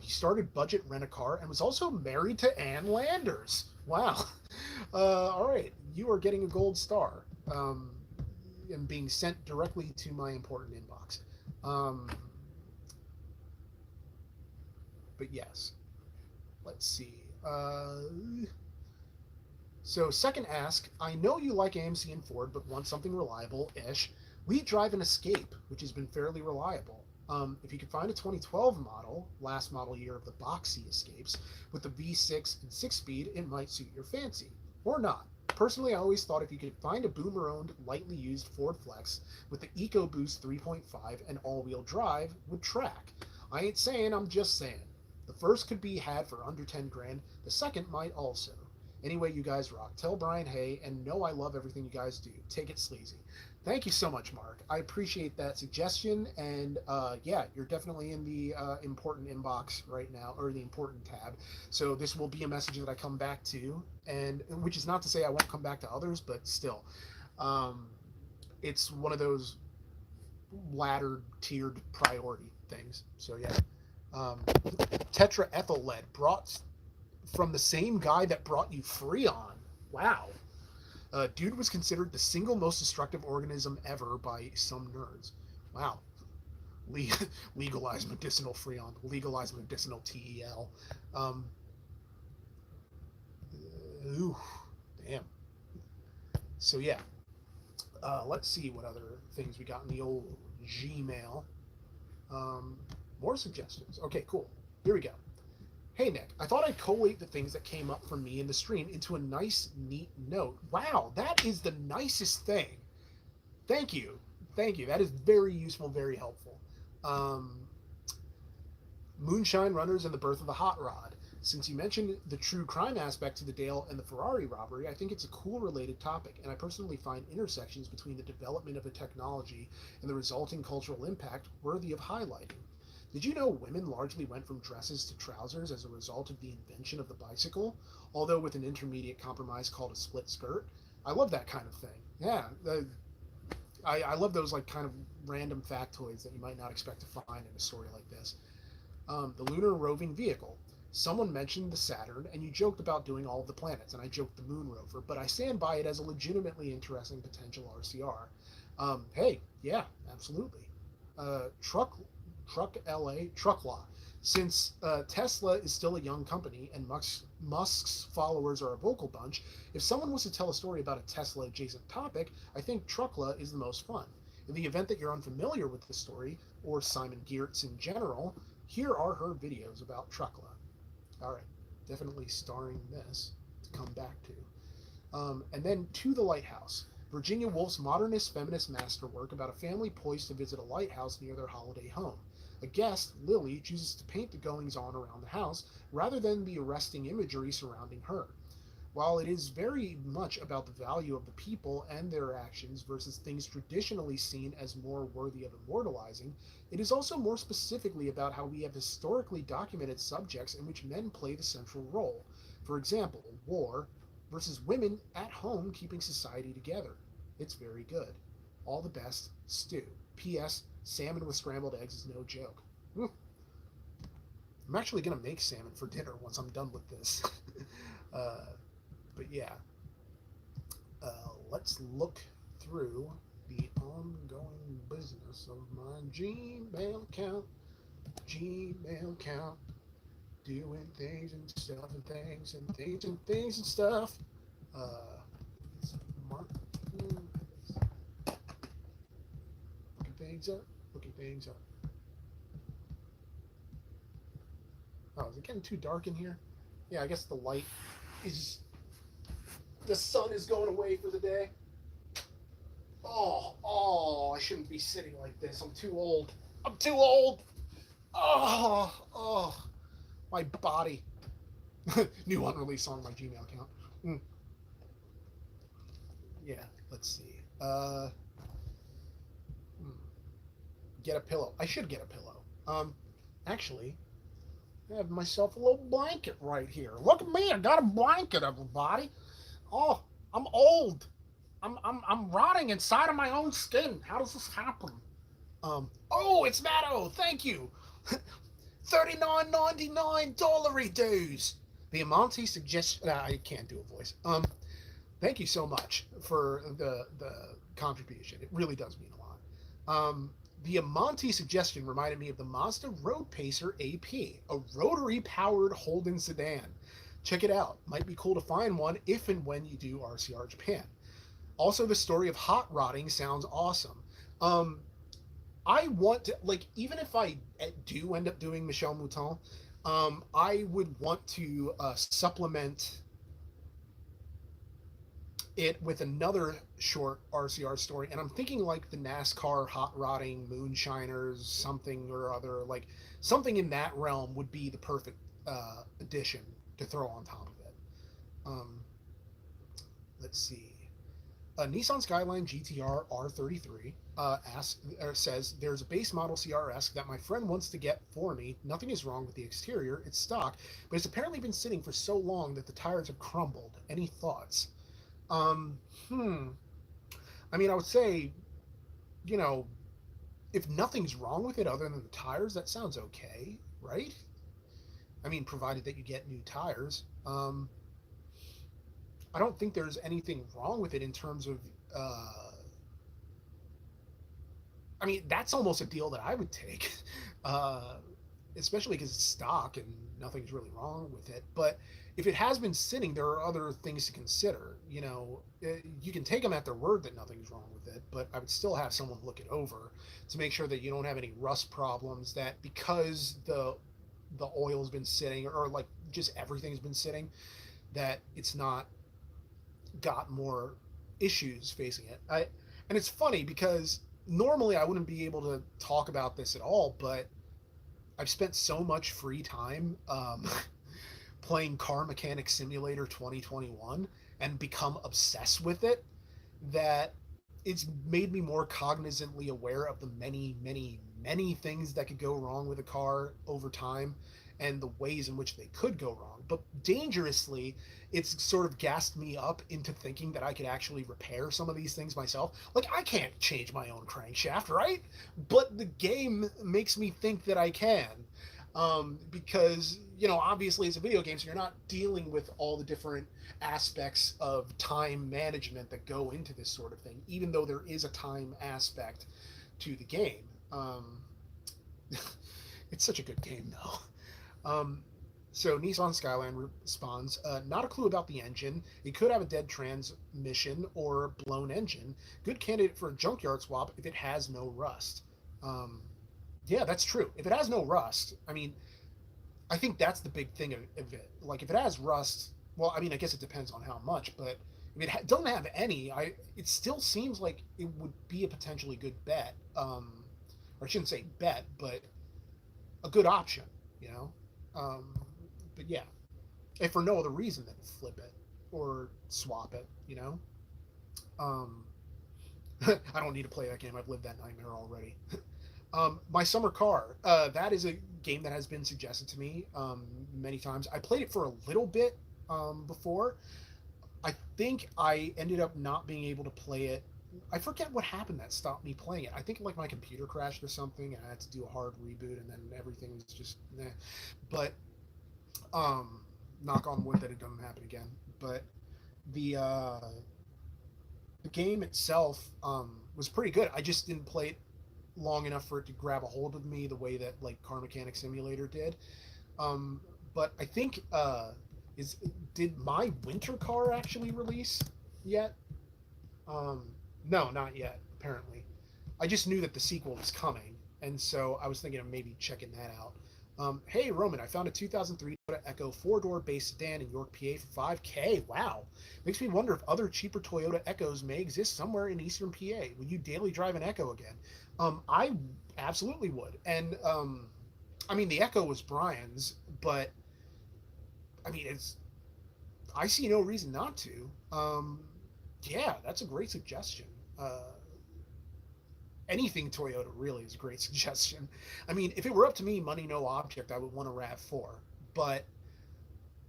He started Budget Rent a Car and was also married to Ann Landers. Wow. All right, you are getting a gold star and being sent directly to my important inbox. Um, but yes, let's see. So, second ask, I know you like AMC and Ford, but want something reliable ish. We drive an Escape, which has been fairly reliable. If you could find a 2012 model, last model year of the boxy Escapes, with the V6 and 6 speed, it might suit your fancy. Or not. Personally, I always thought if you could find a boomer owned, lightly used Ford Flex with the EcoBoost 3.5 and all wheel drive, would track. I ain't saying, I'm just saying. The first could be had for under 10 grand, the second might also. Anyway, you guys rock. Tell Brian hey, and know I love everything you guys do. Take it sleazy. Thank you so much, Mark. I appreciate that suggestion, and yeah, you're definitely in the important inbox right now, or the important tab. So this will be a message that I come back to, and which is not to say I won't come back to others, but still, um, it's one of those laddered, tiered priority things. So yeah, tetraethyl lead brought from the same guy that brought you Freon. Wow. Dude was considered the single most destructive organism ever by some nerds. Wow. Legalize medicinal Freon. Legalize medicinal TEL. Um, ooh, damn. So yeah. Let's see what other things we got in the old Gmail. Um, More suggestions. Okay, cool. Here we go. Hey Nick, I thought I'd collate the things that came up from me in the stream into a nice, neat note. Wow, that is the nicest thing. Thank you. Thank you. That is very useful, very helpful. Um, Moonshine Runners and the Birth of the Hot Rod. Since you mentioned the true crime aspect to the Dale and the Ferrari robbery, I think it's a cool related topic, and I personally find intersections between the development of a technology and the resulting cultural impact worthy of highlighting. Did you know women largely went from dresses to trousers as a result of the invention of the bicycle, although with an intermediate compromise called a split skirt? I love that kind of thing. Yeah, I love those like kind of random factoids that you might not expect to find in a story like this. The lunar roving vehicle. Someone mentioned the Saturn, and you joked about doing all of the planets, and I joked the moon rover, but I stand by it as a legitimately interesting potential RCR. Hey, yeah, absolutely. Truck LA, Truck Law. Since Tesla is still a young company and Musk's followers are a vocal bunch, if someone was to tell a story about a Tesla adjacent topic, I think Truckla is the most fun. In the event that you're unfamiliar with the story, or Simon Geertz in general, here are her videos about Truckla. All right, definitely starring this to come back to. And then To the Lighthouse. Virginia Woolf's modernist feminist masterwork about a family poised to visit a lighthouse near their holiday home. A guest, Lily, chooses to paint the goings on around the house rather than the arresting imagery surrounding her. While it is very much about the value of the people and their actions versus things traditionally seen as more worthy of immortalizing, it is also more specifically about how we have historically documented subjects in which men play the central role. For example, war versus women at home keeping society together. It's very good. All the best, Stu. P.S. Salmon with scrambled eggs is no joke. I'm actually going to make salmon for dinner once I'm done with this. uh, but yeah, let's look through the ongoing business of my Gmail account. Gmail account. Doing things and stuff and things and things and things and stuff. Mark, looking things up. Looking things up. Oh, is it getting too dark in here? Yeah, I guess the light is. The sun is going away for the day. I shouldn't be sitting like this. I'm too old. I'm too old. My body. New unreleased song on my Gmail account. Yeah, let's see. Get a pillow. I should get a pillow. Actually, I have myself a little blanket right here. Look at me. I got a blanket, everybody. Oh, I'm old. I'm rotting inside of my own skin. How does this happen? Oh, it's Matto. Thank you. 39.99 dollary dues. The amount he suggests. I can't do a voice. Thank you so much for the contribution. It really does mean a lot. The Amante suggestion reminded me of the Mazda Road Pacer AP, a rotary powered Holden sedan. Check it out. Might be cool to find one if and when you do RCR Japan. Also, the story of hot rodding sounds awesome. Um, I want to, like, even if I do end up doing Michel Mouton, I would want to supplement it with another short RCR story, and I'm thinking like the NASCAR hot rodding moonshiners, something or other, like something in that realm would be the perfect addition to throw on top of it. Um, let's see. A Nissan Skyline GTR R33 says there's a base model CRS that my friend wants to get for me. Nothing is wrong with the exterior; it's stock, but it's apparently been sitting for so long that the tires have crumbled. Any thoughts? Um, hmm. I mean, I would say, you know, if nothing's wrong with it other than the tires, that sounds okay, right? I mean, provided that you get new tires. I don't think there's anything wrong with it in terms of. I mean, that's almost a deal that I would take, uh, especially because it's stock and nothing's really wrong with it. But if it has been sitting, there are other things to consider. You can take them at their word that nothing's wrong with it, but I would still have someone look it over to make sure that you don't have any rust problems. That because the oil's been sitting, or like just everything's been sitting, that it's not got more issues facing it. And it's funny because normally I wouldn't be able to talk about this at all, but I've spent so much free time playing Car Mechanic Simulator 2021 and become obsessed with it that it's made me more cognizantly aware of the many, many, many things that could go wrong with a car over time and the ways in which they could go wrong. But dangerously, it's sort of gassed me up into thinking that I could actually repair some of these things myself. Like, I can't change my own crankshaft, right? But the game makes me think that I can. Because, obviously it's a video game, so you're not dealing with all the different aspects of time management that go into this sort of thing, even though there is a time aspect to the game. It's such a good game, though. So Nissan Skyline responds, not a clue about the engine. It could have a dead transmission or blown engine. Good candidate for a junkyard swap if it has no rust. Um, yeah, that's true. If it has no rust, I mean, I think that's the big thing of it. Like, if it has rust, well, I mean, I guess it depends on how much, but if it doesn't have any, it still seems like it would be a potentially good bet. Or I shouldn't say bet, but a good option, you know? Um, but yeah, if for no other reason than flip it or swap it, you know? Um, I don't need to play that game. I've lived that nightmare already. My summer car. That is a game that has been suggested to me many times. I played it for a little bit before. I think I ended up not being able to play it. I forget what happened that stopped me playing it. I think like my computer crashed or something, and I had to do a hard reboot, and then everything was just nah. But um, knock on wood that it doesn't happen again. But the uh, the game itself was pretty good. I just didn't play it long enough for it to grab a hold of me the way that like Car Mechanic Simulator did. Um, but I think is did my winter car actually release yet? Um, no, not yet. Apparently, I just knew that the sequel was coming, and so I was thinking of maybe checking that out. Hey Roman, I found a 2003 Toyota Echo four-door base sedan in York, PA for 5K. Wow, makes me wonder if other cheaper Toyota Echoes may exist somewhere in Eastern PA. Would you daily drive an Echo again? I absolutely would, and I mean the Echo was Brian's, but I mean it's I see no reason not to. Yeah, that's a great suggestion. Uh, anything Toyota really is a great suggestion. I mean, if it were up to me, money no object, I would want a RAV4. But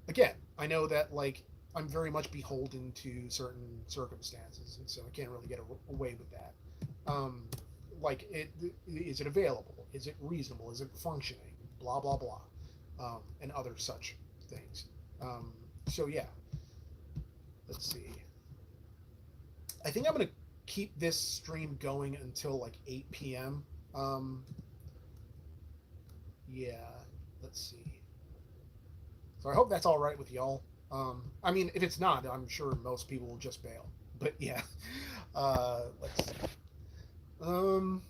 again, I know that like I'm very much beholden to certain circumstances, and so I can't really get away with that. Um, like, is it available? Is it reasonable? Is it functioning? Blah blah blah, and other such things. So yeah, let's see. I think I'm gonna keep this stream going until like 8 p.m. Um, yeah, let's see. So I hope that's all right with y'all. I mean, if it's not, I'm sure most people will just bail. But yeah, let's see. Um,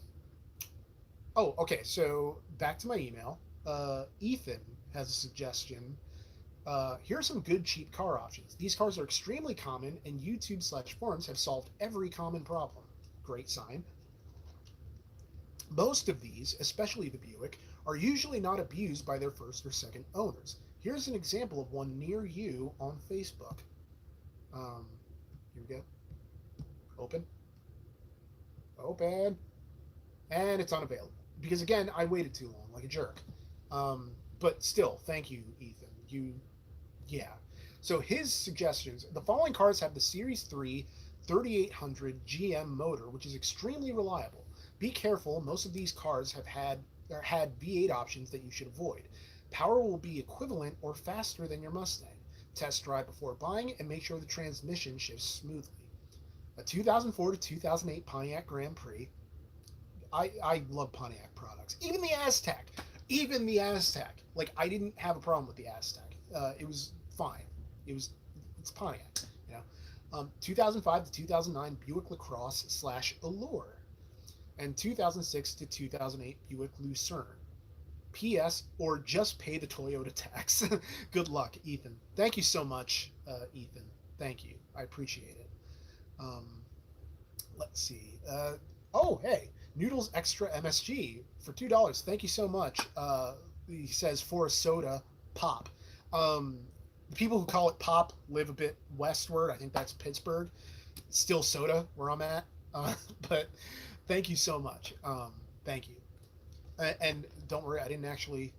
oh, okay. So back to my email. Ethan has a suggestion. Here are some good cheap car options. These cars are extremely common, and YouTube/forums have solved every common problem. Great sign. Most of these, especially the Buick, are usually not abused by their first or second owners. Here's an example of one near you on Facebook. Um, here we go. Open. Open. And it's unavailable. Because again, I waited too long, like a jerk. But still, thank you, Ethan. Yeah. So his suggestions, the following cars have the Series 3 3800 GM motor, which is extremely reliable. Be careful, most of these cars have had V8 options that you should avoid. Power will be equivalent or faster than your Mustang. Test drive before buying and make sure the transmission shifts smoothly. A 2004 to 2008 Pontiac Grand Prix. I love Pontiac products. Even the Aztec. Even the Aztec. Like, I didn't have a problem with the Aztec. It was fine. It's Pontiac, you know. 2005 to 2009 Buick LaCrosse/Allure, and 2006 to 2008 Buick Lucerne. P.S. Or just pay the Toyota tax. Good luck, Ethan. Thank you so much, Ethan. Thank you. I appreciate it. Um, let's see. Oh, hey, Noodles Extra MSG for $2. Thank you so much. He says for a soda pop. The people who call it pop live a bit westward. I think that's Pittsburgh. It's still soda where I'm at. But thank you so much. Thank you. And don't worry, I didn't actually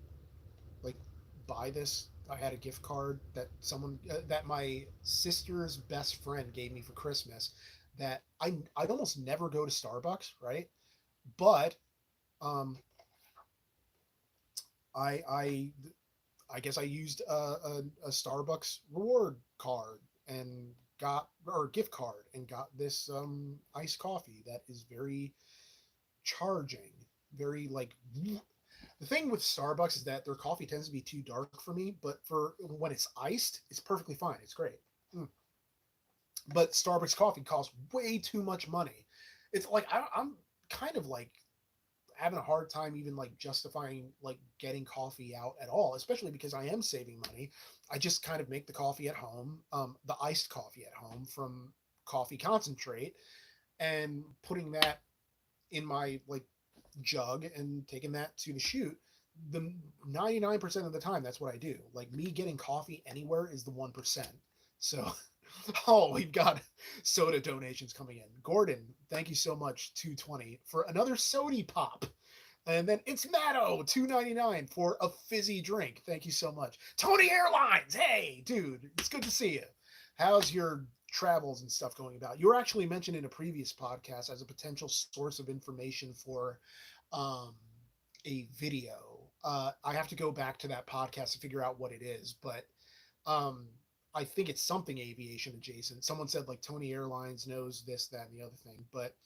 like buy this. I had a gift card that that my sister's best friend gave me for Christmas. That I'd almost never go to Starbucks, right? But um, I I guess I used a Starbucks reward card and got or gift card and got this iced coffee that is very charging, very like. The thing with Starbucks is that their coffee tends to be too dark for me, but for when it's iced, it's perfectly fine. It's great. Mm. But Starbucks coffee costs way too much money. It's like I'm kind of like having a hard time even like justifying like getting coffee out at all, especially because I am saving money. I just kind of make the coffee at home, the iced coffee at home from coffee concentrate, and putting that in my like jug and taking that to the shoot. The 99% of the time, that's what I do. Like me getting coffee anywhere is the 1%. So, oh, we've got soda donations coming in. Gordon, thank you so much, 220 for another sody pop. And then it's Matto, 299 for a fizzy drink. Thank you so much. Tony Airlines, hey, dude, it's good to see you. How's your travels and stuff going about? You were actually mentioned in a previous podcast as a potential source of information for um, a video. I have to go back to that podcast to figure out what it is, but um, I think it's something aviation adjacent. Someone said like Tony Airlines knows this, that, and the other thing, but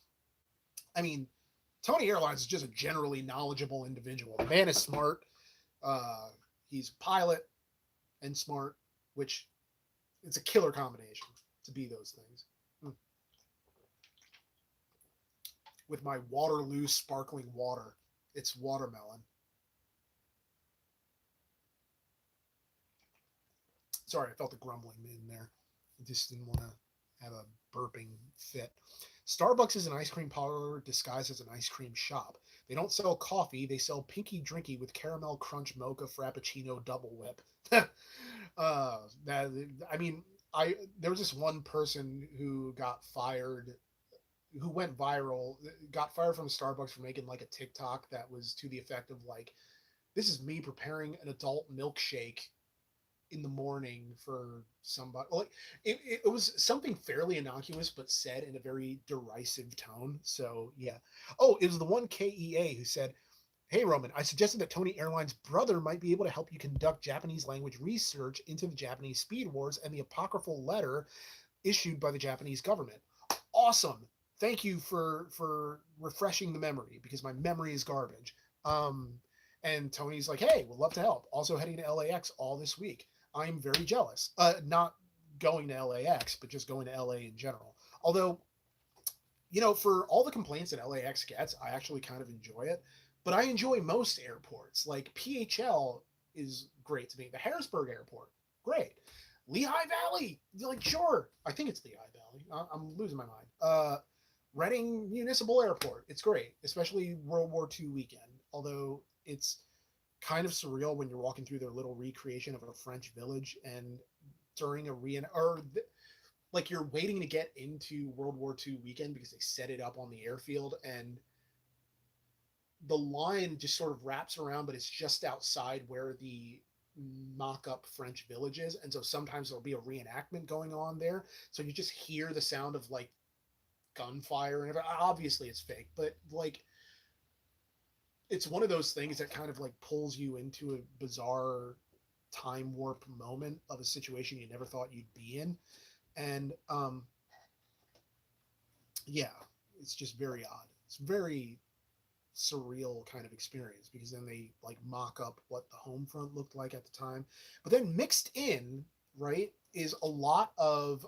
I mean, Tony Airlines is just a generally knowledgeable individual. The man is smart. Uh, he's a pilot and smart, which it's a killer combination to be those things. With my Waterloo sparkling water, it's watermelon. Sorry, I felt the grumbling in there. I just didn't want to have a burping fit. Starbucks is an ice cream parlor disguised as an ice cream shop. They don't sell coffee, they sell Pinky Drinky with caramel crunch mocha frappuccino double whip. That I mean, there was this one person who got fired who went viral, got fired from Starbucks for making like a TikTok that was to the effect of like, "This is me preparing an adult milkshake in the morning for somebody." Like it was something fairly innocuous, but said in a very derisive tone. So yeah. Oh, it was the one KEA who said, "Hey Roman, I suggested that Tony Airline's brother might be able to help you conduct Japanese language research into the Japanese speed wars and the apocryphal letter issued by the Japanese government." Awesome. Thank you for refreshing the memory because my memory is garbage. Um, and Tony's like, "Hey, we'd love to help." Also heading to LAX all this week. I'm very jealous. Not going to LAX, but just going to LA in general. Although, for all the complaints that LAX gets, I actually kind of enjoy it. But I enjoy most airports. Like PHL is great to me. The Harrisburg Airport, great. Lehigh Valley, like sure. I think it's Lehigh Valley. I'm losing my mind. Reading Municipal Airport, it's great, especially World War II weekend. Although it's kind of surreal when you're walking through their little recreation of a French village and during a like you're waiting to get into World War II weekend because they set it up on the airfield and the line just sort of wraps around, but it's just outside where the mock-up French village is, and so sometimes there'll be a reenactment going on there. So you just hear the sound of like gunfire and everything. Obviously it's fake, but like it's one of those things that kind of like pulls you into a bizarre time warp moment of a situation you never thought you'd be in. And yeah, it's just very odd. It's very surreal kind of experience because then they like mock up what the home front looked like at the time. But then mixed in, right, is a lot of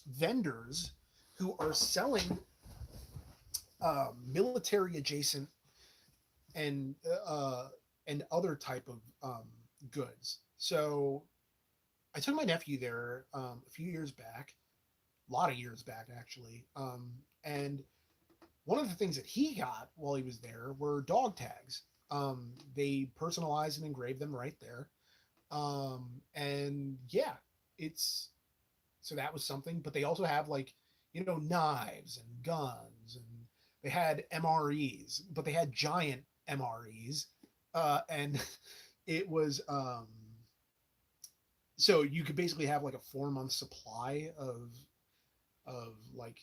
vendors who are selling military adjacent and uh, and other type of goods. So I took my nephew there a few years back, a lot of years back actually, and one of the things that he got while he was there were dog tags. They personalized and engraved them right there. And yeah, it's so that was something. But they also have like knives and guns, and they had MREs, but they had giant MREs, and it was so you could basically have like a 4 month supply of like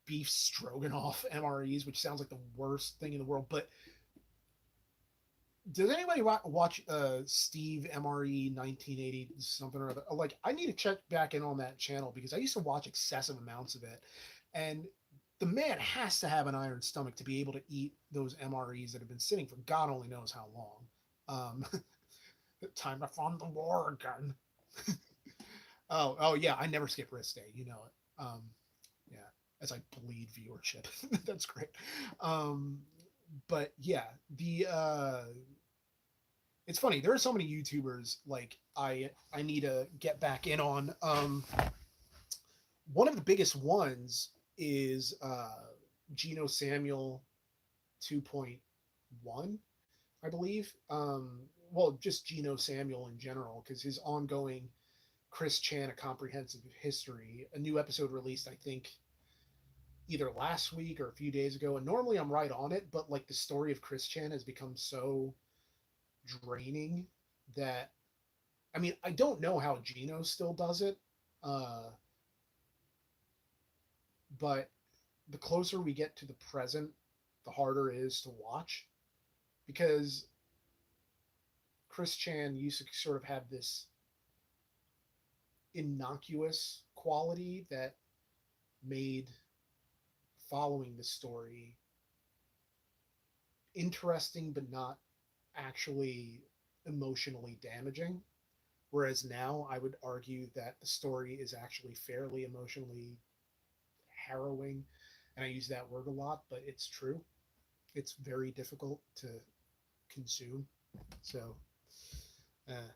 beef stroganoff MREs, which sounds like the worst thing in the world. But does anybody watch Steve MRE 1980 something or other? Like, I need to check back in on that channel because I used to watch excessive amounts of it, and the man has to have an iron stomach to be able to eat those MREs that have been sitting for God only knows how long. Time to fund the war again. Oh yeah, I never skip wrist day. You know it. Yeah, as I bleed viewership. That's great. Um, but yeah, the it's funny. There are so many YouTubers like I need to get back in on. One of the biggest ones is Geno Samuel 2.1, I believe. Well, just Geno Samuel in general, because his ongoing Chris Chan: A Comprehensive History, a new episode released, I think, either last week or a few days ago. And normally I'm right on it, but like the story of Chris Chan has become so draining that I mean I don't know how Gino still does it, uh, but the closer we get to the present, the harder it is to watch because Chris Chan used to sort of have this innocuous quality that made following the story interesting but not actually emotionally damaging. Whereas now I would argue that the story is actually fairly emotionally harrowing. And I use that word a lot, but it's true. It's very difficult to consume. So, uh,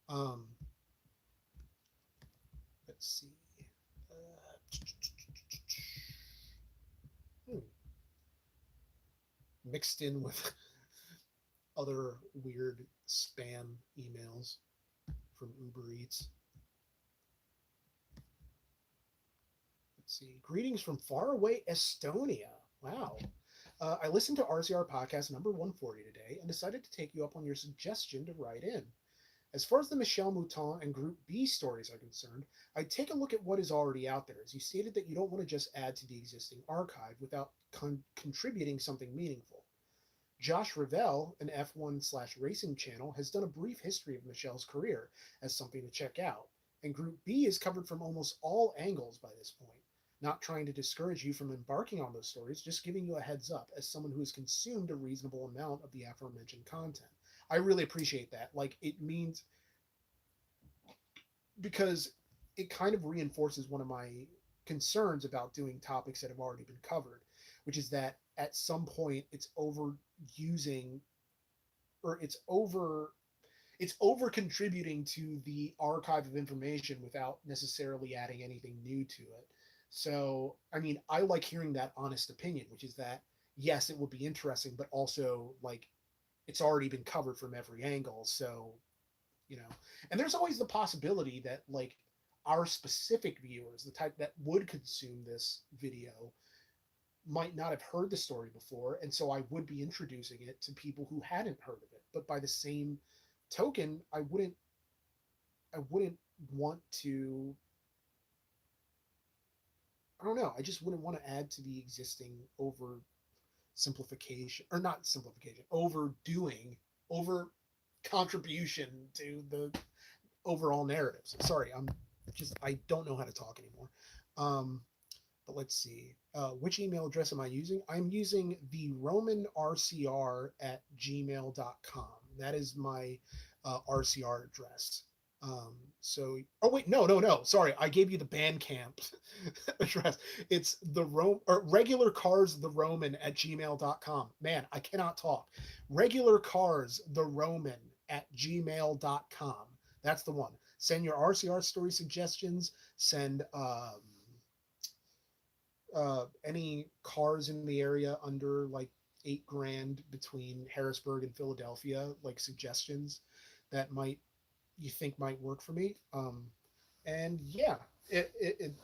um, let's see. Uh, hmm, Mixed in with other weird spam emails from Uber Eats. Let's see. Greetings from faraway Estonia. Wow. I listened to RCR podcast number 140 today and decided to take you up on your suggestion to write in. As far as the Michel Mouton and Group B stories are concerned, I'd take a look at what is already out there, as you stated that you don't want to just add to the existing archive without contributing something meaningful. Josh Revell, an F1/racing channel, has done a brief history of Michel's career as something to check out, and Group B is covered from almost all angles by this point. Not trying to discourage you from embarking on those stories, just giving you a heads up as someone who has consumed a reasonable amount of the aforementioned content. I really appreciate that. Like, it means because it kind of reinforces one of my concerns about doing topics that have already been covered, which is that at some point it's overusing or it's over contributing to the archive of information without necessarily adding anything new to it. So, I mean, I like hearing that honest opinion, which is that yes, it would be interesting, but also like it's already been covered from every angle. So, you know, and there's always the possibility that like our specific viewers, the type that would consume this video, might not have heard the story before, and so I would be introducing it to people who hadn't heard of it. But by the same token, I wouldn't want to. I don't know. I just wouldn't want to add to the existing over simplification, or not simplification, overdoing, over contribution to the overall narratives. Sorry, I don't know how to talk anymore. Um, but let's see. Which email address am I using? I'm using the Roman RCR at gmail.com. That is my RCR address. Oh wait, no. Sorry, I gave you the Bandcamp address. It's the Rome or regular cars the Roman at gmail.com. Man, I cannot talk. Regular cars the Roman at gmail.com. That's the one. Send your RCR story suggestions. Send any cars in the area under like 8 grand between Harrisburg and Philadelphia, like suggestions that might you think might work for me. And yeah, it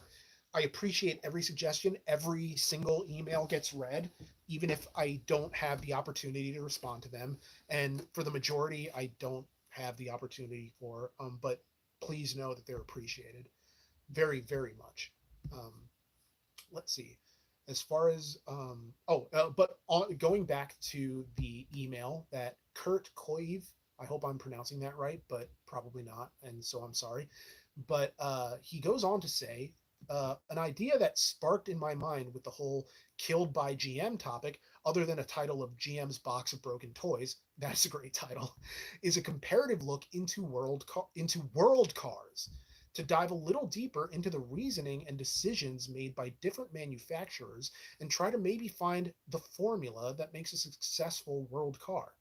I appreciate every suggestion. Every single email gets read, even if I don't have the opportunity to respond to them. And for the majority, I don't have the opportunity for. But please know that they're appreciated very, very much. Um, let's see. As far as going back to the email that Kurt Koiv, I hope I'm pronouncing that right, but probably not, and so I'm sorry. But he goes on to say an idea that sparked in my mind with the whole "killed by GM" topic, other than a title of GM's Box of Broken Toys. That's a great title. Is a comparative look into world cars to dive a little deeper into the reasoning and decisions made by different manufacturers and try to maybe find the formula that makes a successful world car.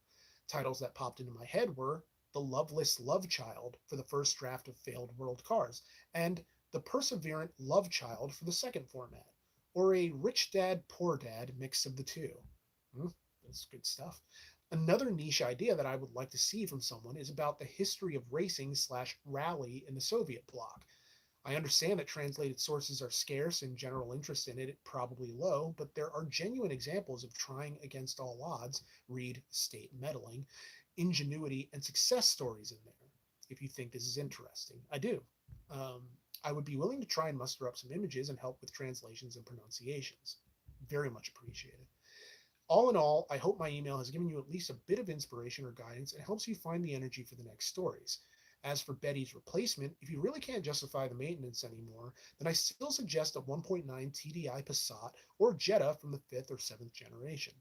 Titles that popped into my head were The Loveless Love Child for the first draft of failed world cars, and The Perseverant Love Child for the second format, or a Rich Dad, Poor Dad mix of the two. That's good stuff. Another niche idea that I would like to see from someone is about the history of racing/rally in the Soviet bloc. I understand that translated sources are scarce and general interest in it probably low, but there are genuine examples of trying against all odds, read state meddling, ingenuity, and success stories in there. If you think this is interesting, I do. Um, I would be willing to try and muster up some images and help with translations and pronunciations. Very much appreciated. All in all, I hope my email has given you at least a bit of inspiration or guidance and helps you find the energy for the next stories. As for Betty's replacement, if you really can't justify the maintenance anymore, then I still suggest a 1.9 TDI Passat or Jetta from the 5th or 7th generation.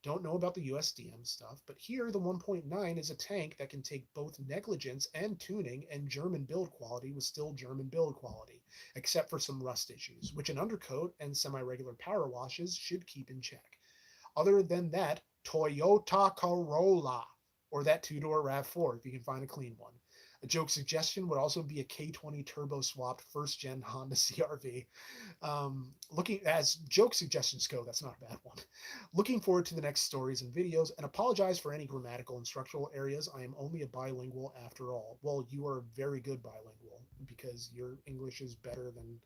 Don't know about the USDM stuff, but here the 1.9 is a tank that can take both negligence and tuning, and German build quality with still German build quality, except for some rust issues, which an undercoat and semi-regular power washes should keep in check. Other than that, Toyota Corolla, or that two-door RAV4 if you can find a clean one. A joke suggestion would also be a K20 turbo swapped first-gen Honda CRV. Looking as joke suggestions go, that's not a bad one. Looking forward to the next stories and videos, and apologize for any grammatical and structural areas. I am only a bilingual after all. Well, you are very good bilingual because your English is better than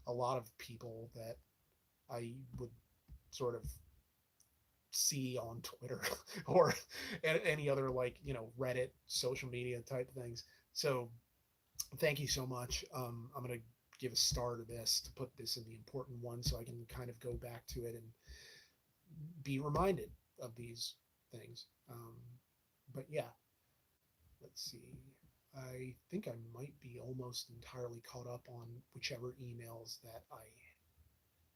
a lot of people that I would sort of see on Twitter or any other like Reddit social media type things. So thank you so much. I'm gonna give a star to this to put this in the important one so I can kind of go back to it and be reminded of these things. But yeah, let's see. I think I might be almost entirely caught up on whichever emails that I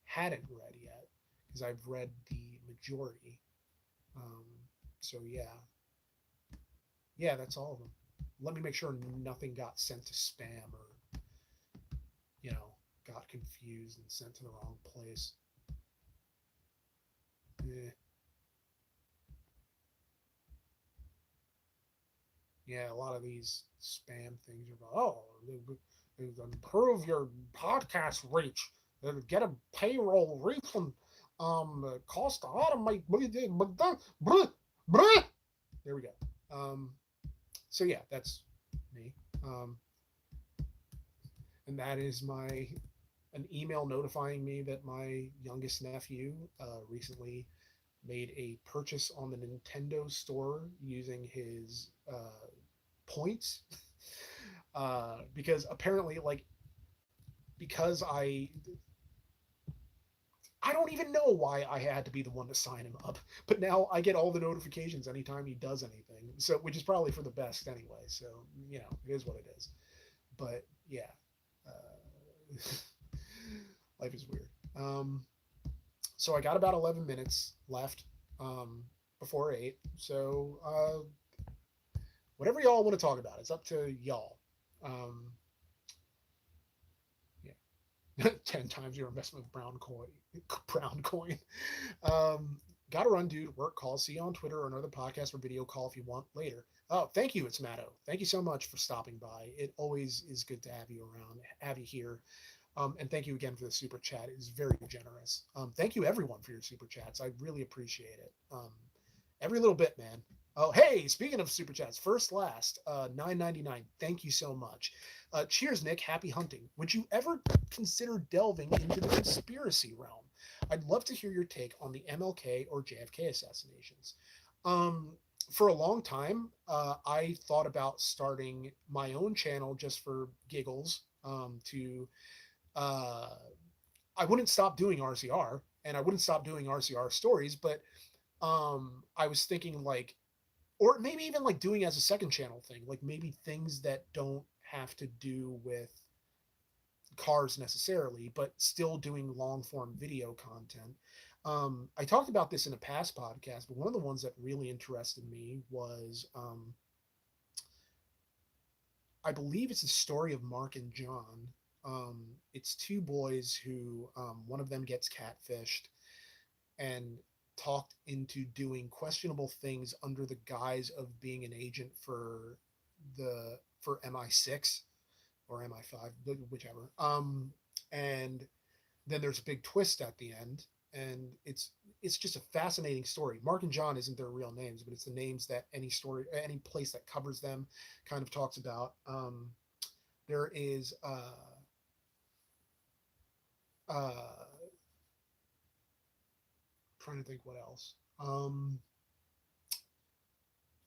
hadn't read yet because I've read the majority. Um, so yeah, that's all of them. Let me make sure nothing got sent to spam or you know got confused and sent to the wrong place. Eh, yeah, a lot of these spam things are about, improve your podcast reach, get a payroll refund, cost to automate. There we go. So yeah, that's me. Um, and that is my an email notifying me that my youngest nephew recently made a purchase on the Nintendo store using his points because apparently because I don't even know why I had to be the one to sign him up, but now I get all the notifications anytime he does anything. So, which is probably for the best anyway. So, it is what it is. But yeah, uh, life is weird. So I got about 11 minutes left before 8. So whatever y'all want to talk about, it's up to y'all. Um, yeah. 10 times your investment of brown coin. Brown coin. Got to run, dude. Work call. See you on Twitter or another podcast or video call if you want later. Oh, thank you. It's Matto. Thank you so much for stopping by. It always is good to have you around, have you here. And thank you again for the super chat. It is very generous. Thank you everyone for your super chats. I really appreciate it. Every little bit, man. Oh, hey, speaking of super chats, first last, 9.99. Thank you so much. Cheers, Nick. Happy hunting. Would you ever consider delving into the conspiracy realm? I'd love to hear your take on the MLK or JFK assassinations. Um, for a long time, I thought about starting my own channel just for giggles to uh, I wouldn't stop doing RCR and I wouldn't stop doing RCR stories, but I was thinking or maybe even like doing as a second channel thing, like maybe things that don't have to do with cars necessarily, but still doing long form video content. I talked about this in a past podcast, but one of the ones that really interested me was I believe it's the story of Mark and John. It's two boys who one of them gets catfished and talked into doing questionable things under the guise of being an agent for MI6 or MI5, whichever. And then there's a big twist at the end, and it's just a fascinating story. Mark and John isn't their real names, but it's the names that any place that covers them kind of talks about. There is uh, trying to think what else.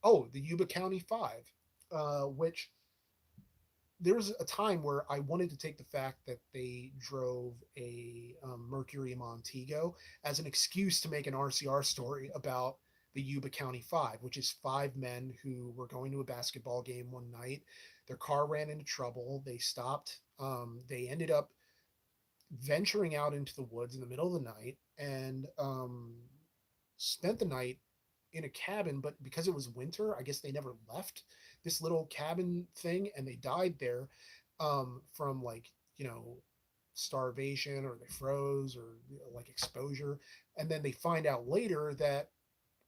Oh, the Yuba County Five, which there was a time where I wanted to take the fact that they drove a Mercury Montego as an excuse to make an RCR story about the Yuba County Five, which is five men who were going to a basketball game one night. Their car ran into trouble. They stopped. They ended up venturing out into the woods in the middle of the night and spent the night in a cabin, but because it was winter, I guess they never left this little cabin thing and they died there from starvation or they froze or like exposure. And then they find out later that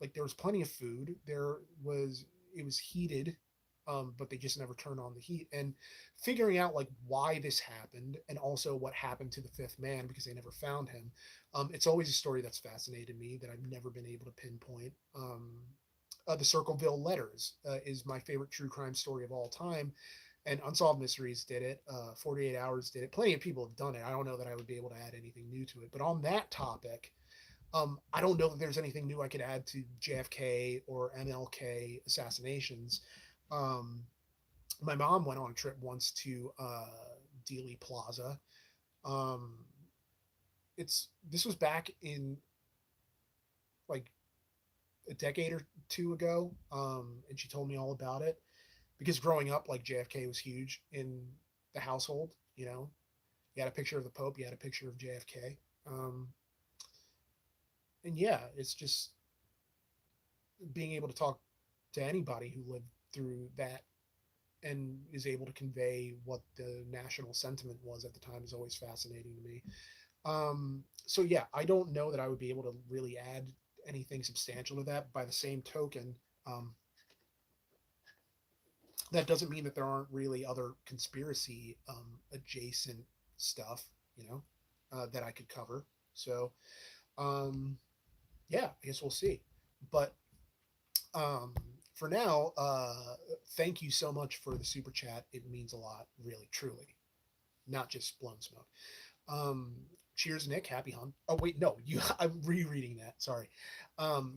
like there was plenty of food. It was heated, but they just never turned on the heat. And figuring out like why this happened and also what happened to the fifth man because they never found him. It's always a story that's fascinated me that I've never been able to pinpoint. The Circleville Letters is my favorite true crime story of all time. And Unsolved Mysteries did it. 48 Hours did it. Plenty of people have done it. I don't know that I would be able to add anything new to it. But on that topic, I don't know that there's anything new I could add to JFK or MLK assassinations. Um, my mom went on a trip once to Dealey Plaza. Um, it's this was back in like a decade or two ago, and she told me all about it because growing up, like JFK was huge in the household. You know, you had a picture of the Pope, you had a picture of JFK, um, and yeah, it's just being able to talk to anybody who lived through that and is able to convey what the national sentiment was at the time is always fascinating to me. So yeah, I don't know that I would be able to really add anything substantial to that. By the same token, um, that doesn't mean that there aren't really other conspiracy adjacent stuff, you know, that I could cover. So um, yeah, I guess we'll see. But um, for now, thank you so much for the super chat. It means a lot, really, truly, not just blown smoke. Um, cheers, Nick. Happy hunt. Oh wait, no, you. I'm rereading that. Sorry.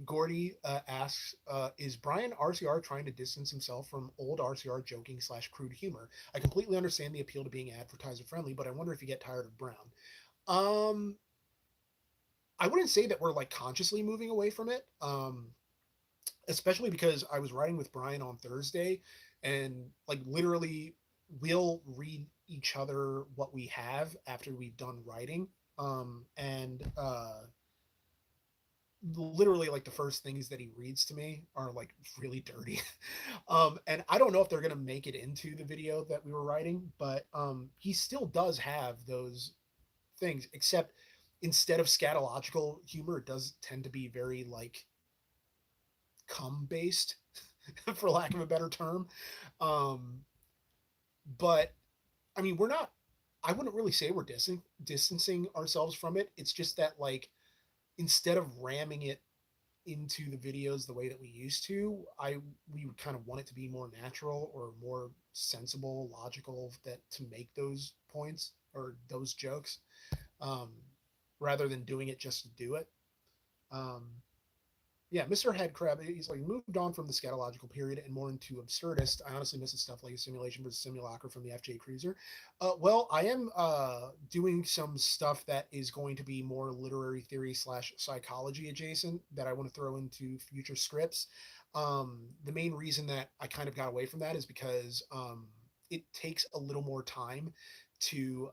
Gordy asks, "Is Brian RCR trying to distance himself from old RCR joking slash crude humor? I completely understand the appeal to being advertiser friendly, but I wonder if you get tired of Brown." Um, I wouldn't say that we're like consciously moving away from it. Especially because I was writing with Brian on Thursday, and like literally, we'll read each other what we have after we've done writing. And literally, like the first things that he reads to me are like really dirty. And I don't know if they're gonna make it into the video that we were writing, but he still does have those things, except instead of scatological humor, it does tend to be very like cum based, for lack of a better term. Um, but I mean, we're not. I wouldn't really say we're distancing ourselves from it. It's just that like instead of ramming it into the videos the way that we used to, we would kind of want it to be more natural or more sensible, logical that to make those points or those jokes, um, rather than doing it just to do it. Um, yeah, Mr. Headcrab, he's like moved on from the scatological period and more into absurdist. I honestly miss his stuff like a simulation versus simulacra from the FJ Cruiser. Well, I am doing some stuff that is going to be more literary theory slash psychology adjacent that I want to throw into future scripts. The main reason that I kind of got away from that is because it takes a little more time to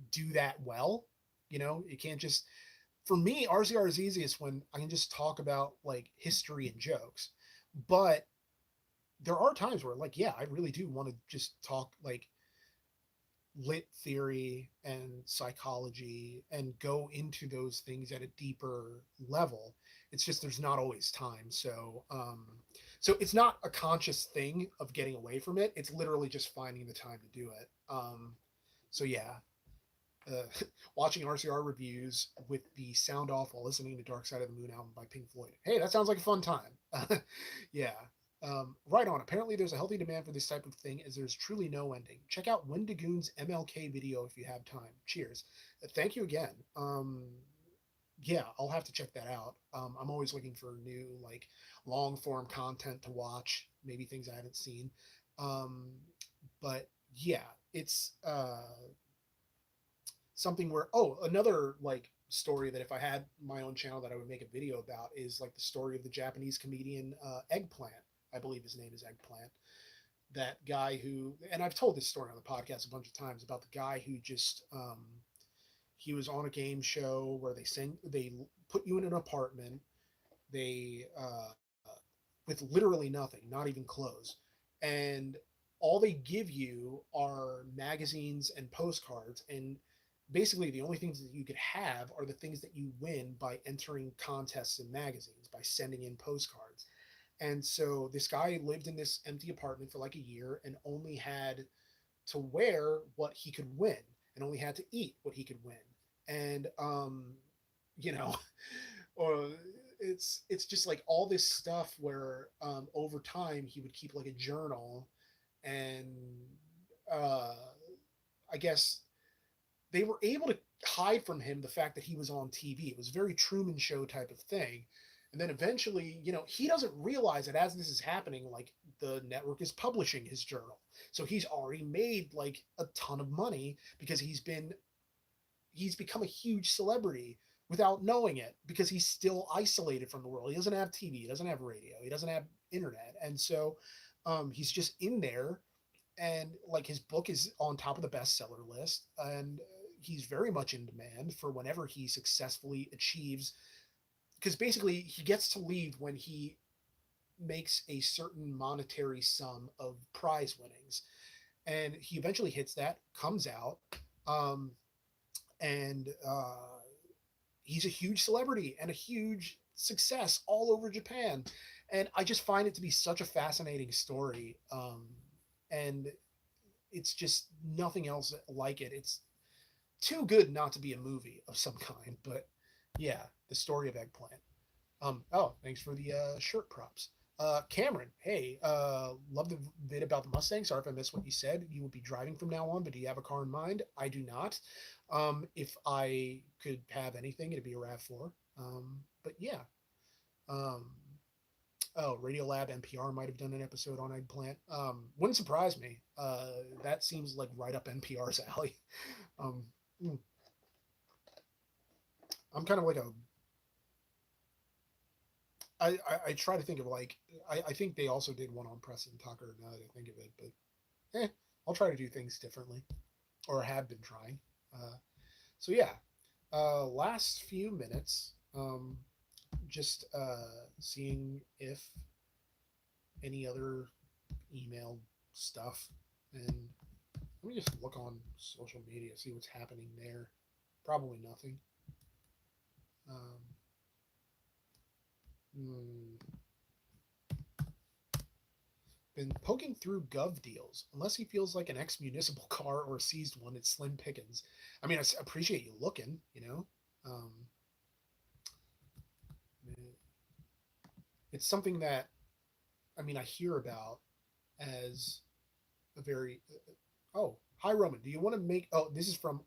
do that well. You know, you can't just for me, RCR is easiest when I can just talk about like history and jokes. But there are times where, like, yeah, I really do want to just talk like lit theory and psychology and go into those things at a deeper level. It's just there's not always time. So it's not a conscious thing of getting away from it. It's literally just finding the time to do it. So yeah, uh, watching RCR reviews with the sound off while listening to Dark Side of the Moon album by Pink Floyd. Hey, that sounds like a fun time. Yeah. Right on. Apparently, there's a healthy demand for this type of thing as there's truly no ending. Check out Wendigoon's MLK video if you have time. Cheers. Thank you again. Yeah, I'll have to check that out. I'm always looking for new, like, long form content to watch, maybe things I haven't seen. Um, but yeah, it's something where another like story that if I had my own channel that I would make a video about is like the story of the Japanese comedian Eggplant. I believe his name is Eggplant. That guy who, and I've told this story on the podcast a bunch of times about the guy who just he was on a game show where they put you in an apartment, they with literally nothing, not even clothes, and all they give you are magazines and postcards, and basically the only things that you could have are the things that you win by entering contests in magazines by sending in postcards. And so this guy lived in this empty apartment for like a year and only had to wear what he could win and only had to eat what he could win. And you know, or it's just like all this stuff where over time he would keep like a journal, and uh I guess they were able to hide from him the fact that he was on TV. It was a very Truman Show type of thing. And then eventually, he doesn't realize that as this is happening, like the network is publishing his journal. So he's already made like a ton of money because he's become a huge celebrity without knowing it because he's still isolated from the world. He doesn't have TV, he doesn't have radio, he doesn't have internet. And so he's just in there, and like his book is on top of the bestseller list, and he's very much in demand for whenever he successfully achieves, because basically he gets to leave when he makes a certain monetary sum of prize winnings, and he eventually hits that, comes out, um, and he's a huge celebrity and a huge success all over Japan. And I just find it to be such a fascinating story, and it's just nothing else like it. It's too good not to be a movie of some kind. But yeah, the story of Eggplant. Oh, thanks for the shirt props. Cameron, hey, love the vid about the Mustang. Sorry if I missed what you said. You would be driving from now on, but do you have a car in mind? I do not. If I could have anything, it'd be a RAV4. But yeah. Um, oh, Radiolab NPR might have done an episode on Eggplant. Wouldn't surprise me. That seems like right up NPR's alley. Um, hmm, I'm kind of like a I try to think of like I think they also did one on Preston Tucker now that I think of it, but I'll try to do things differently, or have been trying. Uh, so yeah, last few minutes, just seeing if any other email stuff, and let me just look on social media, see what's happening there. Probably nothing. Um, hmm. Been poking through gov deals. Unless he feels like an ex-municipal car or a seized one, it's slim pickings. I mean, I appreciate you looking. Um, it's something that, I mean, I hear about as a very, oh, hi, Roman. Do you want to make, oh, this is from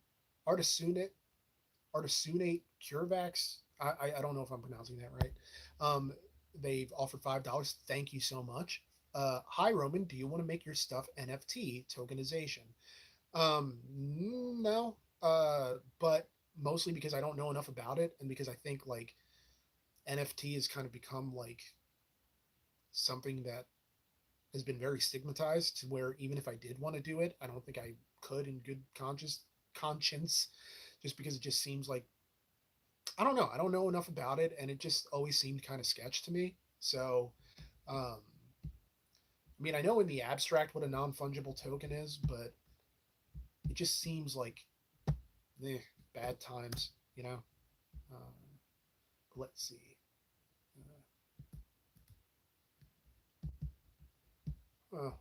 Artisunate, Artisunate CureVax. I don't know if I'm pronouncing that right. Um, they've offered $5. Thank you so much. Hi, Roman. Do you want to make your stuff NFT tokenization? No, but mostly because I don't know enough about it, and because I think like NFT has kind of become like something that has been very stigmatized to where even if I did want to do it, I don't think I could in good conscience, just because it just seems like I don't know. I don't know enough about it, and it just always seemed kind of sketch to me. So, um, I mean, I know in the abstract what a non fungible token is, but it just seems like eh, bad times, you know. Um, let's see. Oh,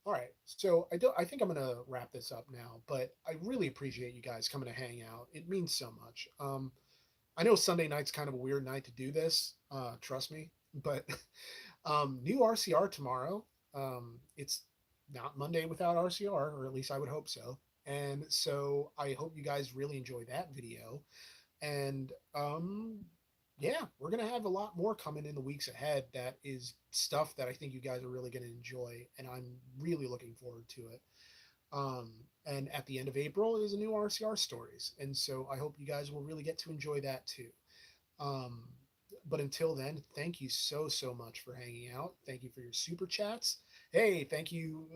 all right. So I think I'm gonna wrap this up now, but I really appreciate you guys coming to hang out. It means so much. I know Sunday night's kind of a weird night to do this. Trust me, but new RCR tomorrow. It's not Monday without RCR, or at least I would hope so. And so I hope you guys really enjoy that video. And yeah, we're gonna have a lot more coming in the weeks ahead. That is stuff that I think you guys are really gonna enjoy, and I'm really looking forward to it. Um, and at the end of April is a new RCR stories, and so I hope you guys will really get to enjoy that too. Um, but until then, thank you so much for hanging out. Thank you for your super chats. Hey, thank you,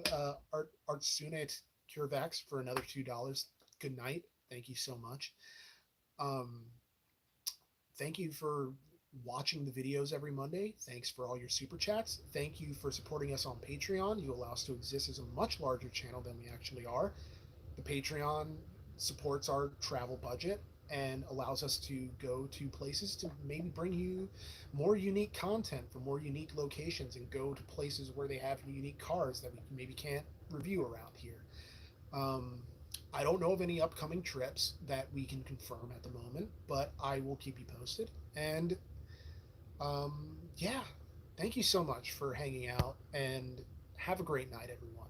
Artsunet CureVax for another $2. Good night. Thank you so much. Um, thank you for watching the videos every Monday. Thanks for all your super chats. Thank you for supporting us on Patreon. You allow us to exist as a much larger channel than we actually are. The Patreon supports our travel budget and allows us to go to places to maybe bring you more unique content from more unique locations, and go to places where they have unique cars that we maybe can't review around here. Um, I don't know of any upcoming trips that we can confirm at the moment, but I will keep you posted. And yeah, thank you so much for hanging out and have a great night, everyone.